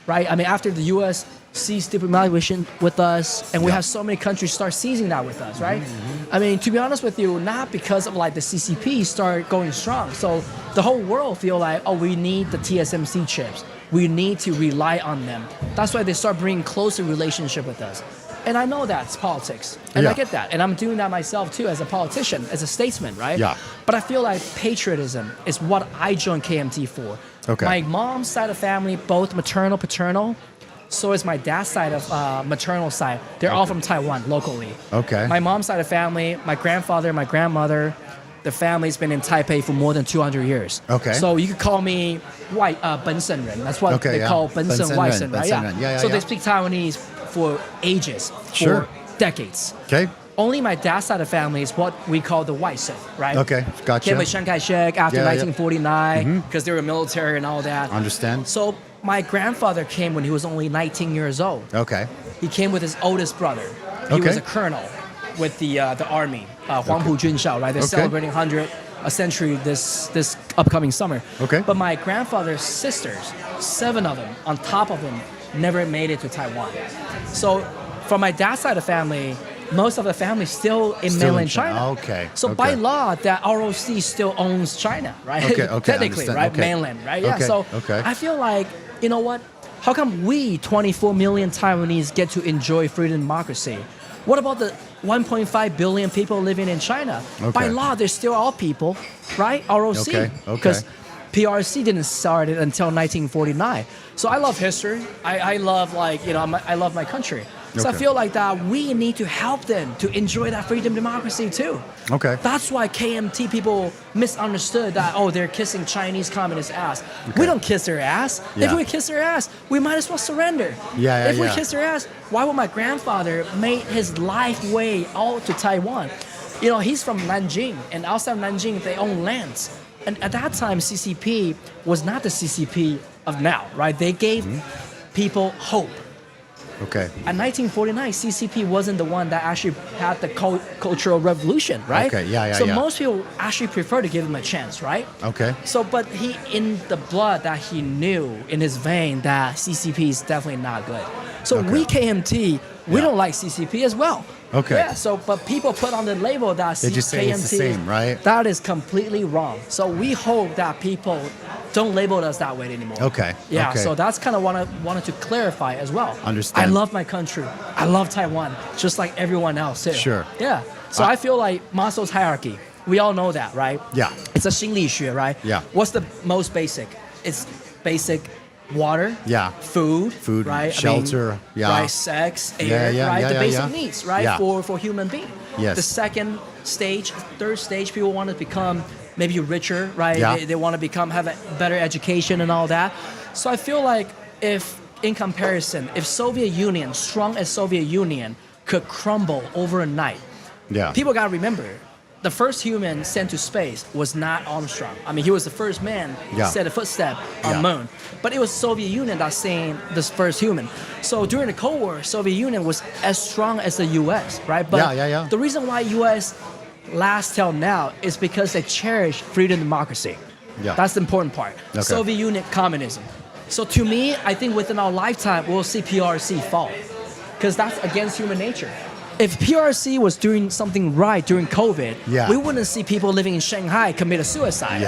right? I mean, after the US ceased diplomatic relations with us, and we Yeah. have so many countries start seizing that with us, right? I mean, to be honest with you, not because of like the CCP start going strong. So the whole world feel like, oh, we need the TSMC chips. We need to rely on them. That's why they start bringing closer relationship with us. And I know that's politics, and Yeah. I get that, and I'm doing that myself too as a politician, as a statesman, right? Yeah. But I feel like patriotism is what I joined KMT for. Okay. My mom's side of family, both maternal, paternal. So is my dad's side of maternal side. They're all from Taiwan locally. Okay. My mom's side of family, my grandfather, my grandmother, the family's been in Taipei for more than 200 years. Okay. So you could call me white Benson Ren. That's what Okay, they yeah. call Benson Benson Weissen, Ren, right? Benson Ren. Yeah, So yeah. they speak Taiwanese for ages, Sure. for decades. Okay. Only my dad's side of family is what we call the Weissen, right? Okay, gotcha. Came with Chiang Kai-shek after Yeah, yeah. 1949 because they were military and all that. Understand. So my grandfather came when he was only 19 years old. Okay. He came with his oldest brother. He was Okay. a colonel with the army, Huangpu Junshao, right? They're Okay. celebrating a century this upcoming summer. Okay. But my grandfather's sisters, 7 of them, on top of him, never made it to Taiwan. So from my dad's side of the family, most of the family still in Still in mainland China. China. Okay, So okay. by law, that ROC still owns China, right? Okay, okay, Technically, understand, right? okay. Mainland, right? Yeah. Okay, So okay. I feel like, you know what? How come we, 24 million Taiwanese, get to enjoy freedom and democracy? What about the 1.5 billion people living in China? Okay. By law, they're still all people, right? ROC. Okay, okay. Because PRC didn't start it until 1949. So I love history. I love I love my country. So I Okay. feel like that we need to help them to enjoy that freedom democracy too. Okay. That's why KMT people misunderstood that, oh, they're kissing Chinese communist ass. Okay. We don't kiss their ass. Yeah. If we kiss their ass, we might as well surrender. Yeah, if we yeah. kiss their ass, why would my grandfather make his life way out to Taiwan? You know, he's from Nanjing, and outside of Nanjing, they own lands. And at that time, CCP was not the CCP of now, right? They gave people hope. Okay. At 1949, CCP wasn't the one that actually had the cultural revolution, right? Okay, yeah, So yeah. most people actually prefer to give him a chance, right? Okay. So, but he, in the blood that he knew in his vein, that CCP is definitely not good. So Okay. we KMT, we Yeah. don't like CCP as well. Okay. Yeah. So, but people put on the label that They just say KMT it's the same, right? That is completely wrong. So we hope that people don't label us that way anymore. Okay. Yeah. Okay. So that's kind of what I wanted to clarify as well. Understand. I love my country. I love Taiwan, just like everyone else too. Sure. Yeah. So I feel like Maslow's hierarchy. We all know that, right? Yeah. It's a 心理学, right? Yeah. What's the most basic? It's basic water. Yeah. Food. Right. Shelter. Right. Sex. Air. Right. The basic needs, right? Yeah. For human being. Yes. The second stage, third stage, people want to become maybe richer, right? Yeah. They want to have a better education and all that. So I feel like if, in comparison, if Soviet Union, strong as Soviet Union, could crumble overnight, people got to remember, the first human sent to space was not Armstrong. I mean, he was the first man to set a footstep on the moon. But it was Soviet Union that sent this first human. So during the Cold War, Soviet Union was as strong as the U.S., right? But the reason why U.S. lasts till now is because they cherish freedom and democracy. That's the important part. Okay. Soviet Union, communism. So to me, I think within our lifetime, we'll see PRC fall. Because that's against human nature. If PRC was doing something right during COVID, we wouldn't see people living in Shanghai commit a suicide.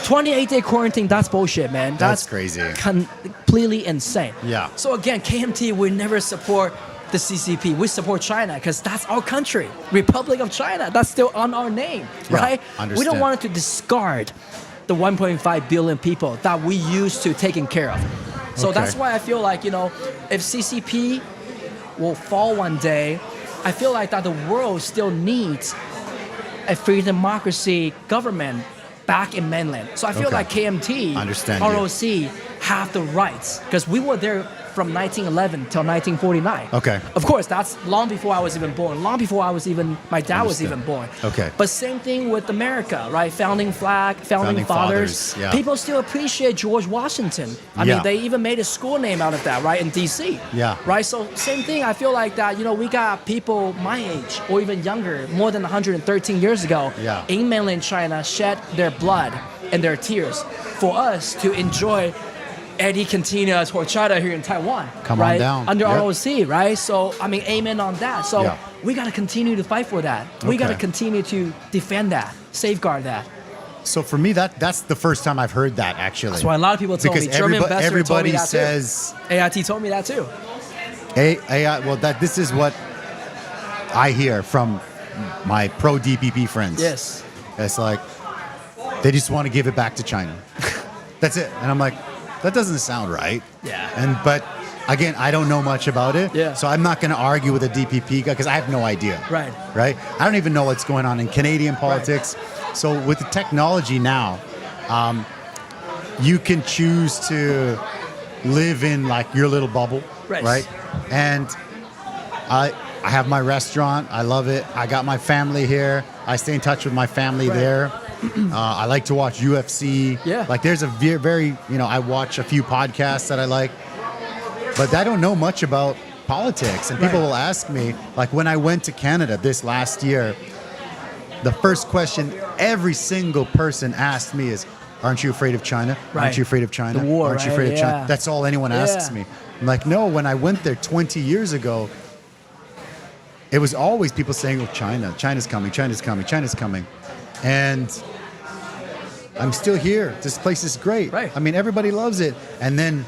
28-day quarantine, that's bullshit, man. That's crazy. Completely insane. Yeah. So again, KMT, we never support the CCP. We support China because that's our country. Republic of China. That's still on our name, right? We don't want to discard the 1.5 billion people that we used to taking care of. So that's why I feel like, if CCP will fall one day, I feel like that the world still needs a free democracy government back in mainland. So I feel like KMT, ROC have the rights because we were there from 1911 till 1949. Okay. Of course, that's long before I was even born. Long before my dad was even born. Okay. But same thing with America, right? Founding flag, founding fathers. Yeah. People still appreciate George Washington. I mean, they even made a school name out of that, right? In D.C. Yeah. Right. So same thing. I feel like that. We got people my age or even younger, more than 113 years ago, in mainland China, shed their blood and their tears for us to enjoy Eddie Cantina's horchata here in Taiwan. Come on down. Under ROC, right? So, I mean, amen on that. So, we got to continue to fight for that. We got to continue to defend that, safeguard that. So for me, that's the first time I've heard that, actually. That's why a lot of people told me. German investor told me that says, too. AIT told me that too. This is what I hear from my pro-DPP friends. Yes. It's like, they just want to give it back to China. That's it. And I'm like, that doesn't sound right. Yeah. But again, I don't know much about it. Yeah. So I'm not going to argue with a DPP guy because I have no idea. Right. Right. I don't even know what's going on in Canadian politics. Right. So with the technology now, you can choose to live in like your little bubble. Right. And I have my restaurant. I love it. I got my family here. I stay in touch with my family there. I like to watch UFC. Yeah. Like there's a very, I watch a few podcasts that I like, but I don't know much about politics. And people will ask me, like when I went to Canada this last year, the first question every single person asked me is, aren't you afraid of China? Aren't you afraid of China? The war, aren't you afraid of China? That's all anyone asks me. I'm like, no, when I went there 20 years ago, it was always people saying, oh, China's coming, China's coming, China's coming. And I'm still here. This place is great. Right. I mean, everybody loves it. And then,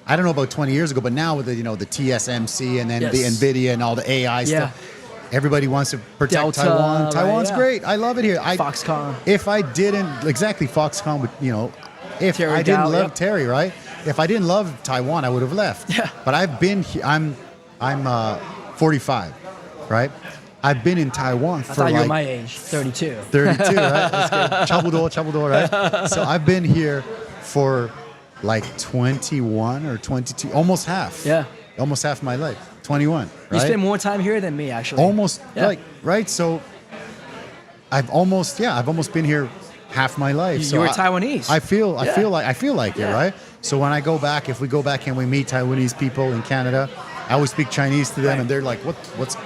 I don't know about 20 years ago, but now with the TSMC and then the NVIDIA and all the AI stuff, everybody wants to protect Delta, Taiwan. Taiwan's great. I love it here. Foxconn. If I didn't, Foxconn would, if Terry I didn't Gao, love Terry, right? If I didn't love Taiwan, I would have left. Yeah. But I've been here. I'm 45, right? I've been in Taiwan for I thought you were my age, 32. 32, right? That's good. 差不多, right? So I've been here for like 21 or 22, almost half. Yeah. Almost half my life. 21, right? You spend more time here than me, actually. Almost, right? So I've almost been here half my life. You were Taiwanese. I feel like it, right? So when I go back, if we go back and we meet Taiwanese people in Canada, I always speak Chinese to them, and they're like, "What's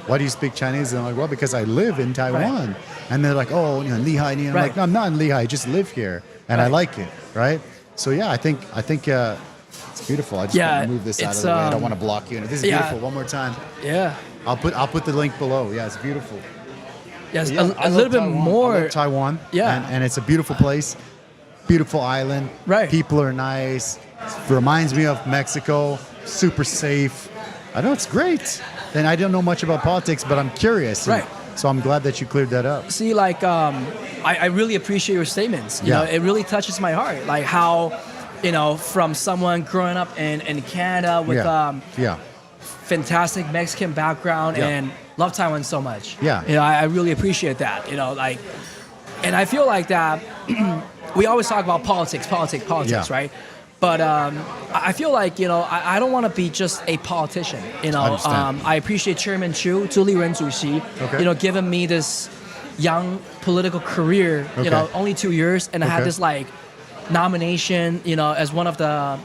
why do you speak Chinese?" And I'm like, "Well, because I live in Taiwan." Right. And they're like, "Oh, 你很厉害." And I'm like, "No, I'm not in Lehigh. I just live here, and I like it, right?" So yeah, I think it's beautiful. I just want to move this out of the way. I don't want to block you. This is beautiful. One more time. Yeah. I'll put the link below. Yeah, it's beautiful. Yes, a little bit more. I love Taiwan. Yeah. And it's a beautiful place. beautiful island. Right. People are nice. Reminds me of Mexico. Super safe. I know it's great. And I don't know much about politics, but I'm curious. Right. So I'm glad that you cleared that up. See, like, I really appreciate your statements. You know, it really touches my heart. Like how, you know, from someone growing up in Canada with fantastic Mexican background and love Taiwan so much. Yeah. You know, I really appreciate that. You know, like, and I feel like that we always talk about politics, right? But I feel like, you know, I don't want to be just a politician. You know, I appreciate Chairman Chu, 朱立伦主席, you know, giving me this young political career, you know, only 2 years. And I had this like nomination, you know, as one of the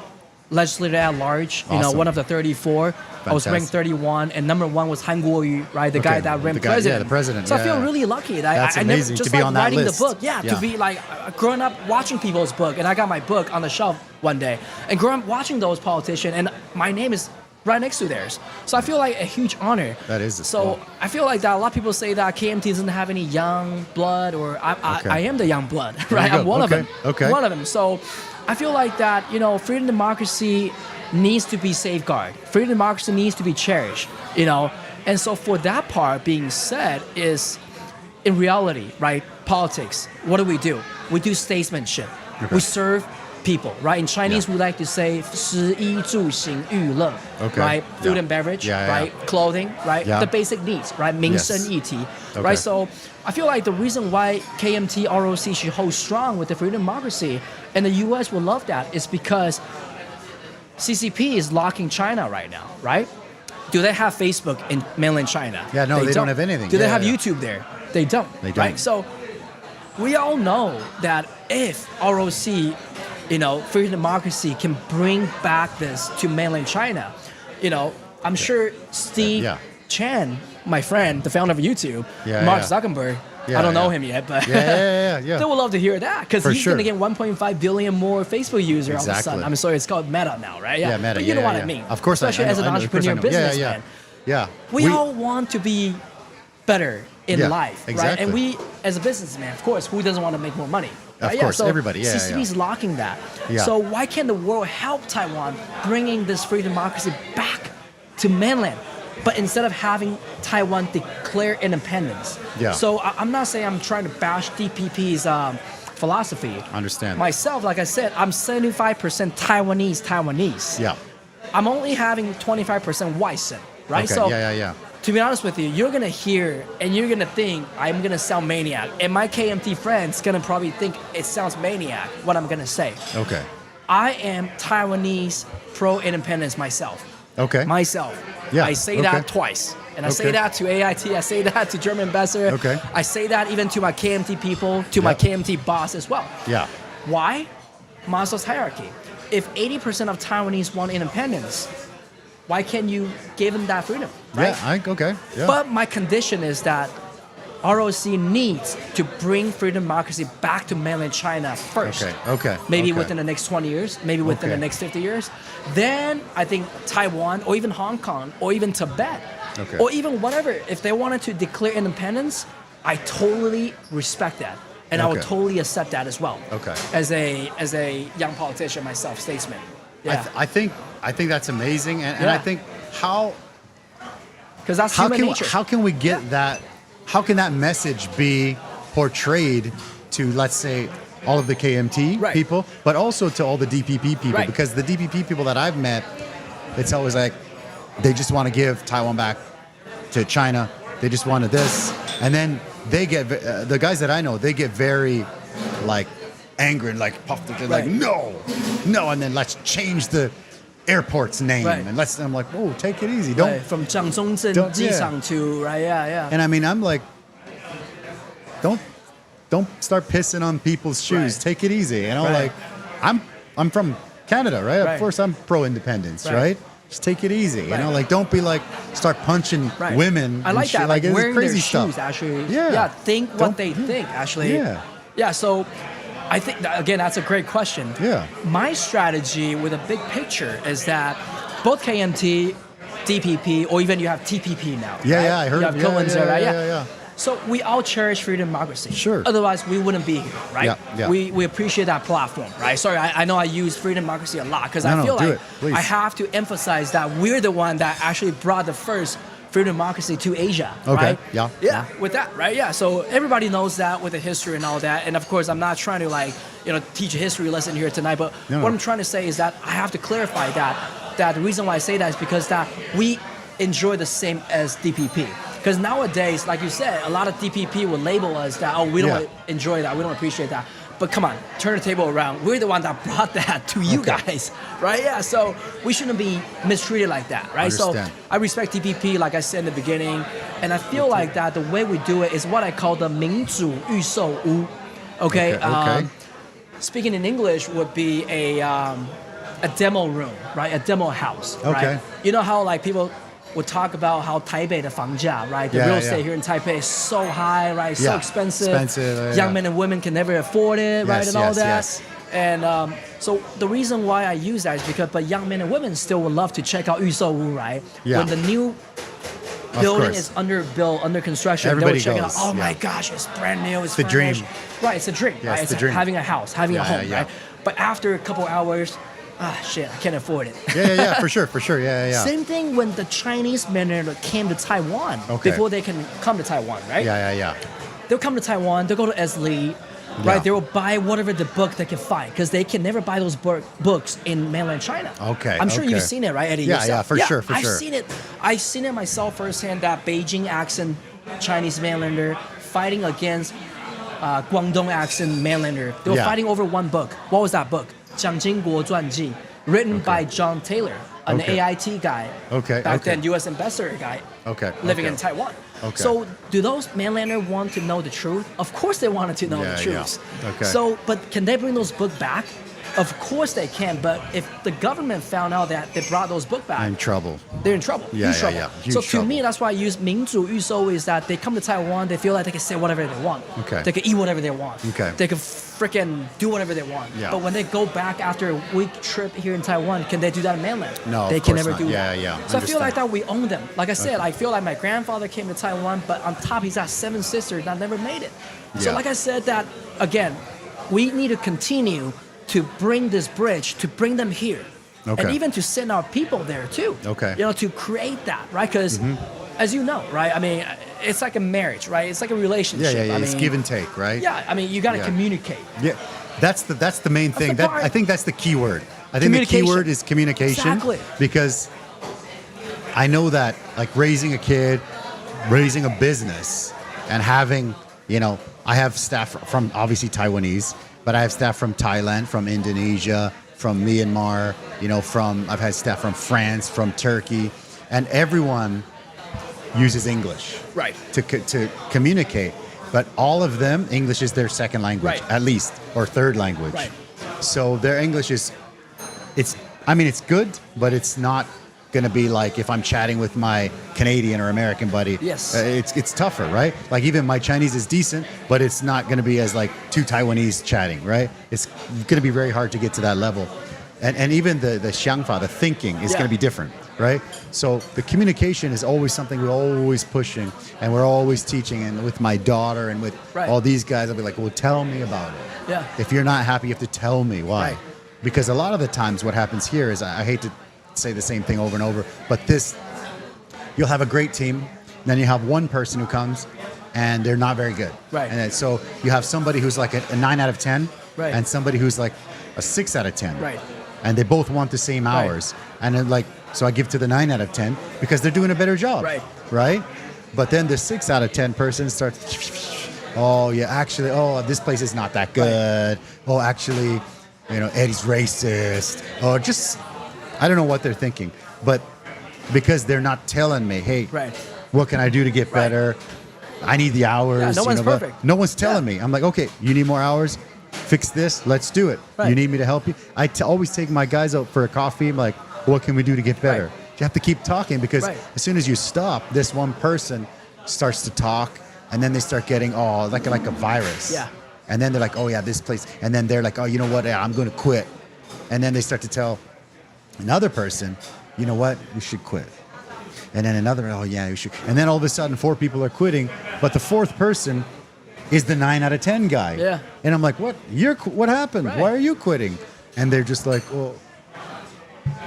legislator at large, you know, one of the 34. Fantastic. I was ranked 31, and number 1 was Han Kuo-yu, right? The guy that ran president. Yeah, the president. So I feel really lucky. That's amazing never, just to be like on that writing list. the book. To be like growing up watching people's book, and I got my book on the shelf one day, and growing up watching those politicians, and my name is right next to theirs. So I feel like a huge honor. That is. So I feel like that a lot of people say that KMT doesn't have any young blood, or I am the young blood, right? I'm one of them. One of them. So I feel like that, you know, freedom democracy needs to be safeguarded. Freedom democracy needs to be cherished, you know. And so for that part being said is, in reality, right, politics, what do? We do statesmanship. We serve people, right? In Chinese, we like to say 食衣住行娱乐, right? Food and beverage, right? Clothing, right? The basic needs, right? 民生议题, right? So I feel like the reason why KMT ROC should hold strong with the freedom democracy, and the U.S. will love that, is because CCP is locking China right now, right? Do they have Facebook in mainland China? Yeah, no, they don't have anything. Do they have YouTube there? They don't. They don't. Right? So we all know that if ROC, you know, freedom democracy can bring back this to mainland China, you know, I'm sure Steve Chan, my friend, the founder of YouTube, Mark Zuckerberg, I don't know him yet, but they would love to hear that, because he's going to get 1.5 billion more Facebook users all of a sudden. I'm sorry, it's called Meta now, right? Yeah, Meta. But you know what I mean. Of course, especially as an entrepreneur and businessman. We all want to be better in life, right? And we, as a businessman, of course, who doesn't want to make more money? Right? Of course, so everybody. CCP is locking that. So why can't the world help Taiwan bringing this free democracy back to mainland? But instead of having Taiwan declare independence. So I'm not saying I'm trying to bash DPP's philosophy. Understand. Myself, like I said, I'm 75% Taiwanese. I'm only having 25% Weissen, right? So to be honest with you, you're going to hear and you're going to think I'm going to sound maniac. And my KMT friends going to probably think it sounds maniac, what I'm going to say. I am Taiwanese pro-independence myself. Myself. I say that twice. And I say that to AIT, I say that to German ambassador. I say that even to my KMT people, to my KMT boss as well. Why? Maslow's hierarchy. If 80% of Taiwanese want independence, why can't you give them that freedom? Right? But my condition is that ROC needs to bring freedom democracy back to mainland China first. Maybe within the next 20 years, maybe within the next 50 years. Then I think Taiwan, or even Hong Kong, or even Tibet, or even whatever, if they wanted to declare independence, I totally respect that. And I would totally accept that as well. As a young politician myself, statesman. I think that's amazing. And I think because that's human nature. How can we get that? How can that message be portrayed to, let's say, all of the KMT people, but also to all the DPP people? Because the DPP people that I've met, it's always like they just want to give Taiwan back to China. They just wanted this. And then they get, the guys that I know, they get very like angry and like puffed. They're like, no. And then let's change the airport's name. And I'm like, oh, take it easy. Don't from Zhang Zhongzhen Jisang to And I mean, I'm like, don't start pissing on people's shoes. Take it easy. You know, like I'm from Canada, right? Of course I'm pro-independence, right? Just take it easy. You know, like don't be like start punching women. I like that. Like wearing crazy their stuff. shoes, actually. Think what they think, actually. So I think, again, that's a great question. My strategy with a big picture is that both KMT, DPP, or even you have TPP now. I heard. You have Cohen's there, right? So we all cherish freedom and democracy. Sure. Otherwise, we wouldn't be here, right? Yeah. We appreciate that platform, right? Sorry, I know I use freedom and democracy a lot because I feel like I have to emphasize that we're the one that actually brought the first freedom and democracy to Asia, right? Yeah, with that, right? Yeah, so everybody knows that with the history and all that. And of course, I'm not trying to teach a history lesson here tonight, but what I'm trying to say is that I have to clarify that the reason why I say that is because that we enjoy the same as DPP. Because nowadays, like you said, a lot of DPP will label us that, we don't enjoy that, we don't appreciate that. But come on, turn the table around. We're the one that brought that to you guys, right? Yeah, so we shouldn't be mistreated like that, right? Understand. So I respect DPP, like I said in the beginning, and I feel like that the way we do it is what I call the 民主预售屋. Okay. Speaking in English would be a demo room, right? A demo house, right? You know how like people would talk about how Taipei the 房价, right? The real estate here in Taipei is so high, right? So expensive. Young men and women can never afford it, right? And all that. And so the reason why I use that is because, but young men and women still would love to check out 预售屋, right? When the new building is under construction, everybody they would check goes. it out. Oh my gosh, it's brand new, it's the furnished. dream. Right, it's a dream, right? It's It's the dream. having a house, having a home, right? But after a couple hours, shit, I can't afford it. For sure. Yeah. Same thing when the Chinese men came to Taiwan before they can come to Taiwan, right? Yeah. They'll come to Taiwan, they'll go to Esli, right? They will buy whatever the book they can find because they can never buy those books in mainland China. I'm sure you've seen it, right, Eddie? Yeah, for sure. I've seen it. I've seen it myself firsthand, that Beijing accent Chinese mainlander fighting against Guangdong accent mainlander. They were fighting over one book. What was that book? 蒋经国传记, written by John Taylor, an AIT guy, back then U.S. ambassador guy, living in Taiwan. So do those mainlanders want to know the truth? Of course they wanted to know the truth. So, but can they bring those books back? Of course they can, but if the government found out that they brought those books back, in trouble. They're in trouble. Huge trouble. Huge so trouble. to me, that's why I use 民主预售 is that they come to Taiwan, they feel like they can say whatever they want. They can eat whatever they want. They can freaking do whatever they want. But when they go back after a week trip here in Taiwan, can they do that in mainland? No, they can never do that. So I feel like that we own them. Like I said, I feel like my grandfather came to Taiwan, but on top he's got 7 sisters that never made it. So like I said, that again, we need to continue to bring this bridge, to bring them here. And even to send our people there too. To create that, right? Because as you know, right? I mean, it's like a marriage, right? It's like a relationship. I mean, it's give and take, right? Yeah, I mean, you got to communicate. Yeah, that's the main thing. I think that's the key word. I think the key word is communication. Exactly. Because I know that, like, raising a kid, raising a business, and having, I have staff from obviously Taiwanese, but I have staff from Thailand, from Indonesia, from Myanmar, I've had staff from France, from Turkey, and everyone uses English to communicate. But all of them, English is their second language, at least, or third language. So their English it's good, but it's not going to be like if I'm chatting with my Canadian or American buddy. It's tougher, right? Like even my Chinese is decent, but it's not going to be as like two Taiwanese chatting, right? It's going to be very hard to get to that level. And even the xiangfa, the thinking, is going to be different, right? So the communication is always something we're always pushing and we're always teaching. And with my daughter and with all these guys, I'll be like, well, tell me about it. If you're not happy, you have to tell me why. Because a lot of the times what happens here is, I hate to say the same thing over and over, but you'll have a great team, then you have one person who comes and they're not very good. And so you have somebody who's like a 9 out of 10 and somebody who's like a 6 out of 10. And they both want the same hours. And then so I give to the 9 out of 10 because they're doing a better job. Right? But then the 6 out of 10 person starts, this place is not that good. Oh, actually, Eddie's racist. Or just, I don't know what they're thinking. But because they're not telling me, hey, what can I do to get better? I need the hours. No one's perfect. No one's telling me. I'm like, okay, you need more hours? Fix this. Let's do it. You need me to help you? I always take my guys out for a coffee. I'm like, what can we do to get better? You have to keep talking because as soon as you stop, this one person starts to talk and then they start getting, like a virus. And then they're like, this place. And then they're like, you know what? I'm going to quit. And then they start to tell another person, you know what? You should quit. And then another, oh yeah, you should. And then all of a sudden 4 people are quitting, but the 4th person is the 9 out of 10 guy. Yeah. And I'm like, what? What happened? Right. Why are you quitting? And they're just like, well,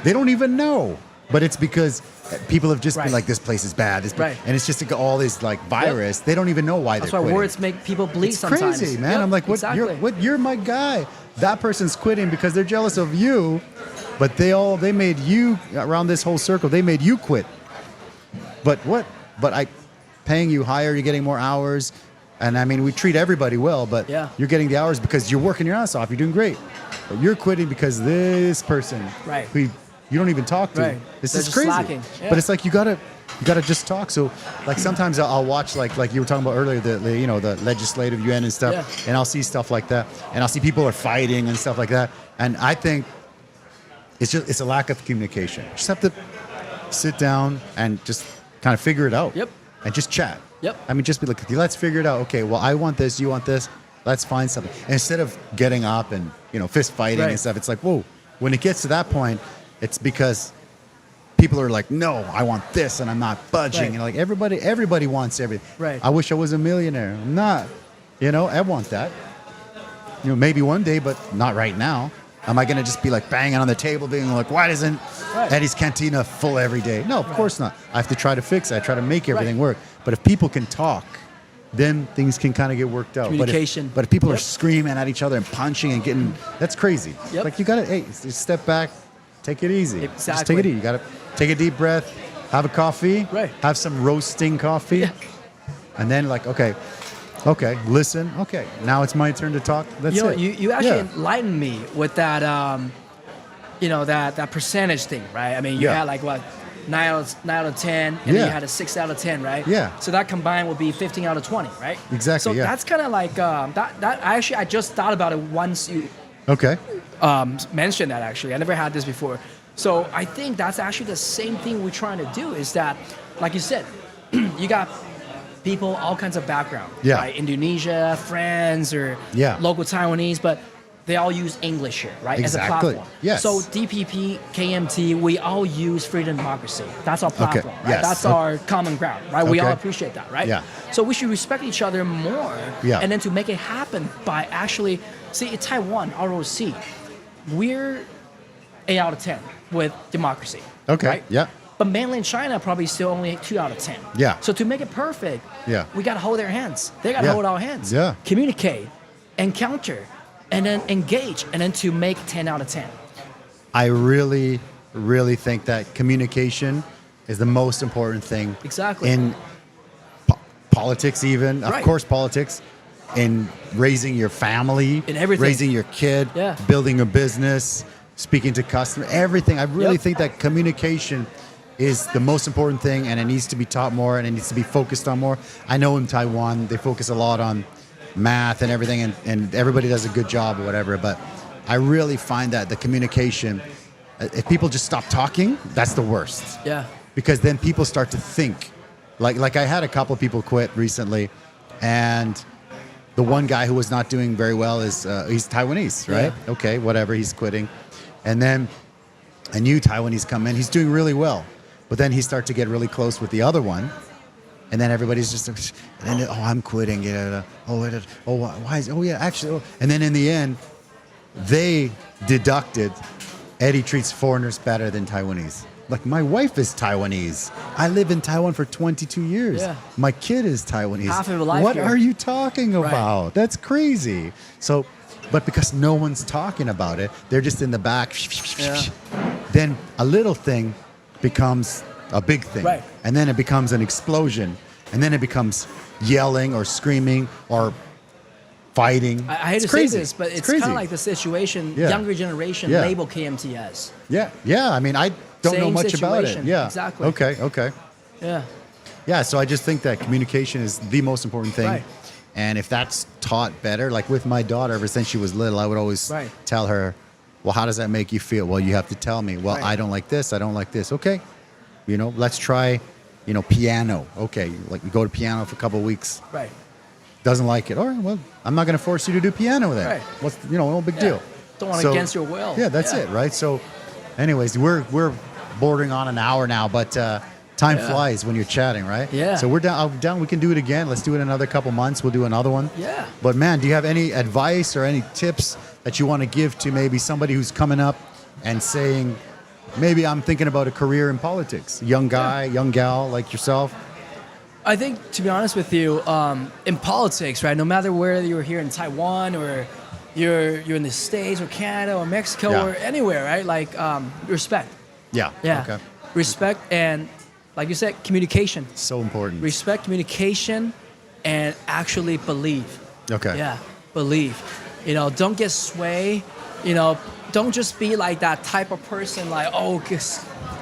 they don't even know. But it's because people have just been like, this place is bad. And it's just like all this like virus. They don't even know why That's they're why quitting. words make people bleed It's sometimes. crazy, man. I'm like, what? Exactly. You're my guy. That person's quitting because they're jealous of you, but they made you around this whole circle. They made you quit. But what? But I paying you higher, you're getting more hours, and I mean we treat everybody well, but you're getting the hours because you're working your ass off. You're doing great, but you're quitting because this person, who you don't even talk to. This is crazy. But it's like you gotta just talk. So like sometimes I'll watch like you were talking about earlier the legislative UN and stuff, and I'll see stuff like that, and I'll see people are fighting and stuff like that, and I think it's a lack of communication. You just have to sit down and just kind of figure it out. And just chat. I mean, just be like, let's figure it out. Okay, well, I want this, you want this. Let's find something. And instead of getting up and fist fighting and stuff, it's like, whoa. When it gets to that point, it's because people are like, no, I want this, and I'm not budging. And like everybody wants everything. I wish I was a millionaire. I'm not. I want that. Maybe one day, but not right now. Am I going to just be like banging on the table, being like, why isn't Eddie's Cantina full every day? No, of course not. I have to try to fix it. I try to make everything work. But if people can talk, then things can kind of get worked out. Communication. But if people are screaming at each other and punching and getting, that's crazy. Like you got to, just step back, take it easy. Just take it easy. You got to take a deep breath, have a coffee, have some roasting coffee, and then like, okay, listen. Okay, now it's my turn to talk. That's it. You actually enlightened me with that, that percentage thing, right? I mean, you had like what, 9 out of 10, and then you had a 6 out of 10, right? Yeah. So that combined would be 15 out of 20, right? Exactly. So that's kind of like I just thought about it once you mentioned that. Actually, I never had this before. So I think that's actually the same thing we're trying to do. Is that, like you said, you got people, all kinds of background, right? Indonesia, friends, or local Taiwanese, but they all use English here, right? As a platform. Yes. So DPP, KMT, we all use freedom and democracy. That's our platform, right? Yes. That's our common ground, right? We all appreciate that, right? Yeah. So we should respect each other more, and then to make it happen by actually, see, in Taiwan, ROC, we're 8 out of 10 with democracy. Okay. Right? Yeah. But mainland China probably still only 2 out of 10. Yeah. So to make it perfect, we got to hold their hands. They got to hold our hands. Yeah. Communicate, encounter, and then engage, and then to make 10 out of 10. I really, really think that communication is the most important thing. Exactly. In politics, even of course, politics, in raising your family, in everything, raising your kid, building a business, speaking to customers, everything. I really think that communication is the most important thing, and it needs to be taught more, and it needs to be focused on more. I know in Taiwan they focus a lot on math and everything, and everybody does a good job or whatever, but I really find that the communication, if people just stop talking, that's the worst. Yeah. Because then people start to think. Like I had a couple of people quit recently, and the one guy who was not doing very well is he's Taiwanese, right? Yeah. Okay, whatever, he's quitting. And then a new Taiwanese come in, he's doing really well. But then he starts to get really close with the other one. And then everybody's just, and then, I'm quitting. Why is, actually. And then in the end, they deducted, Eddie treats foreigners better than Taiwanese. Like, my wife is Taiwanese. I live in Taiwan for 22 years. Yeah. My kid is Taiwanese. Half of your life What here. are you talking about? Right. That's crazy. So, but because no one's talking about it, they're just in the back. Then a little thing becomes a big thing. Right. And then it becomes an explosion. And then it becomes yelling or screaming or fighting. I hate to say this, but it's kind of like the situation younger generation label KMT as. Yeah. I mean, I don't know much about it. Yeah. Exactly. Okay. Yeah, so I just think that communication is the most important thing. Right. And if that's taught better, like with my daughter, ever since she was little, I would always tell her, well, how does that make you feel? Well, you have to tell me. Well, I don't like this. I don't like this. Okay. Let's try, piano. Okay. Like, you go to piano for a couple of weeks. Right. Doesn't like it. All right. Well, I'm not going to force you to do piano then. Right. What's, no big deal. Don't want against your will. Yeah, that's it. Right. So anyways, we're bordering on an hour now, but Time flies when you're chatting, right? Yeah. So we're down. I'm down. We can do it again. Let's do it another couple months. We'll do another one. Yeah. But man, do you have any advice or any tips that you want to give to maybe somebody who's coming up and saying, maybe I'm thinking about a career in politics, young guy, young gal like yourself? I think, to be honest with you, in politics, right? No matter whether you're here in Taiwan or you're in the States or Canada or Mexico or anywhere, right? Like respect. Yeah. Yeah. Okay. Respect and, like you said, communication. So important. Respect, communication, and actually believe. Okay. Yeah, believe. Don't get swayed. Don't just be like that type of person, like, oh,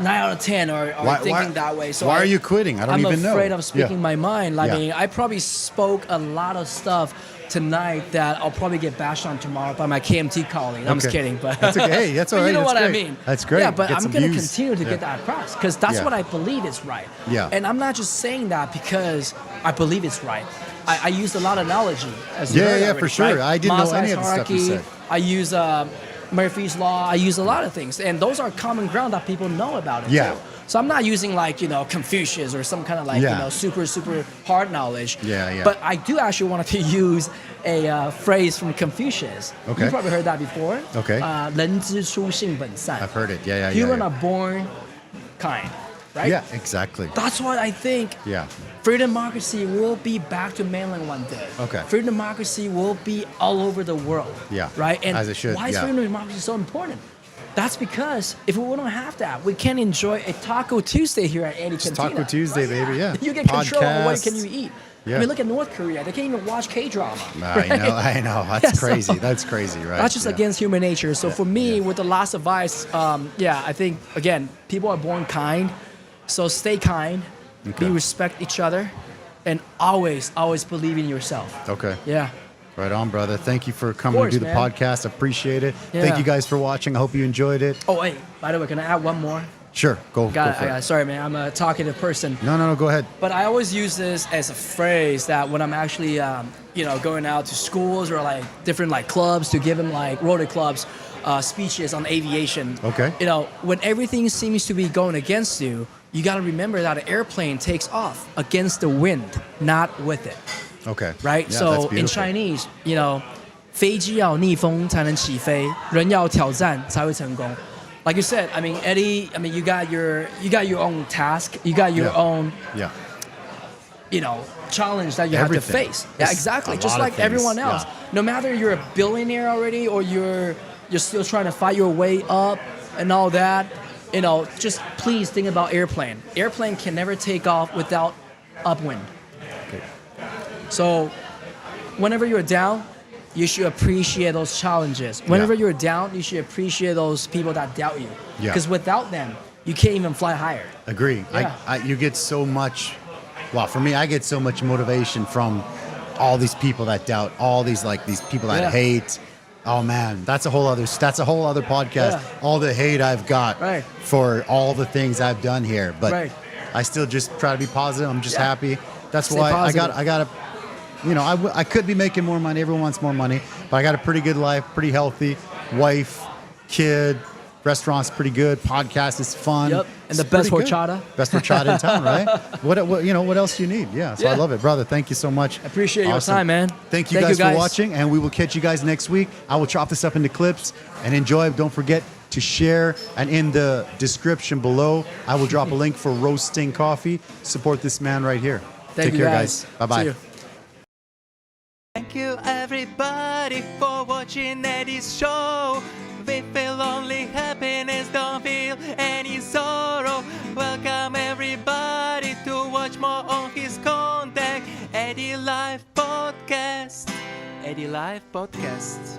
9 out of 10 or thinking that way. So why are you quitting? I don't even know. I'm afraid of speaking my mind. I Yeah. mean, I probably spoke a lot of stuff tonight that I'll probably get bashed on tomorrow by my KMT colleague. I'm just kidding, but that's okay. Hey, that's all right. You know That's what I great. mean? That's great. Yeah, but Get I'm some going to views. continue to get that across because that's Yeah. what I believe is right. Yeah. And I'm not just saying that because I believe it's right. I used a lot of analogy. As you Yeah, heard yeah, already, for sure. right? I didn't know Maslow's any of the stuff you hierarchy. said. I use Murphy's Law. I use a lot of things. And those are common ground that people know about it Yeah. too. So I'm not using Confucius or some kind of super, super hard knowledge. Yeah, yeah. But I do actually want to use a phrase from Confucius. Okay. You probably heard that before. Okay. 人之初性本善. I've heard it. Yeah. Human are born kind, right? Yeah, exactly. That's why I think Yeah. free democracy will be back to mainland one day. Okay. Free democracy will be all over the world. Yeah. Right? And As it should, why is yeah. freedom democracy so important? That's because if we don't have that, we can't enjoy a Taco Tuesday here at Eddie It's Cantina. Taco Tuesday, baby. Yeah. You get control of what Podcasts. can you eat. Yeah. I mean, look at North Korea. They can't even watch K-drama. I know. That's Yeah, so- crazy. That's crazy, right? That's just Yeah. against human nature. So for me, yeah. with the last advice, I think, again, people are born kind. So stay kind, Okay. respect each other, and always believe in yourself. Okay. Yeah. Right on, brother. Thank you for coming course, to do the man. podcast. Appreciate it. Yeah. Thank you guys for watching. I hope you enjoyed it. Oh, wait, by the way, can I add one more? Sure. Go for it. Sorry, man, I'm a talkative person. No. Go ahead. But I always use this as a phrase that when I'm actually, going out to schools or different clubs to give them Rotary clubs speeches on aviation. Okay. When everything seems to be going against you, you got to remember that an airplane takes off against the wind, not with it. Okay. Right? Yeah, so that's in beautiful. Chinese, 飞机要逆风才能起飞，人要挑战才会成功. Like you said, I mean, Eddie, you got your own task, you got your own, Yeah. challenge that you have to Everything. face. Yeah, It's exactly. a Just lot of like things, everyone else. yeah. No matter you're a billionaire already or you're still trying to fight your way up and all that, just please think about airplane. Airplane can never take off without upwind. Okay. So whenever you're down, you should appreciate those challenges. Whenever Yeah. you're down, you should appreciate those people that doubt you. Yeah. Because without them, you can't even fly higher. Agree. Yeah. You get so much. Well, for me, I get so much motivation from all these people that doubt, all these people that Yeah. hate. Oh man, that's a whole other podcast. Yeah. All the hate I've got Right. for all the things I've done here, but Right. I still just try to be positive. I'm just Yeah. happy. That's Stay why positive. I got to. I could be making more money. Everyone wants more money, but I got a pretty good life, pretty healthy wife, kid. Restaurant's pretty good. Podcast is fun. Yep, and It's the best pretty good. horchata. Best horchata in town, right? What else do you need? Yeah, so I Yeah. love it, brother. Thank you so much. Appreciate your Awesome. time, man. Thank you guys for watching, and we will catch you guys next week. I will chop this up into clips and enjoy. Don't forget to share, and in the description below, I will drop a link for roasting coffee. Support this man right here. Thank Take you care, guys. Bye See bye. you. Thank you everybody for watching Eddie's show. We feel only happiness, don't feel any sorrow. Welcome everybody to watch more on his contact. Eddie Live Podcast. Eddie Live Podcast.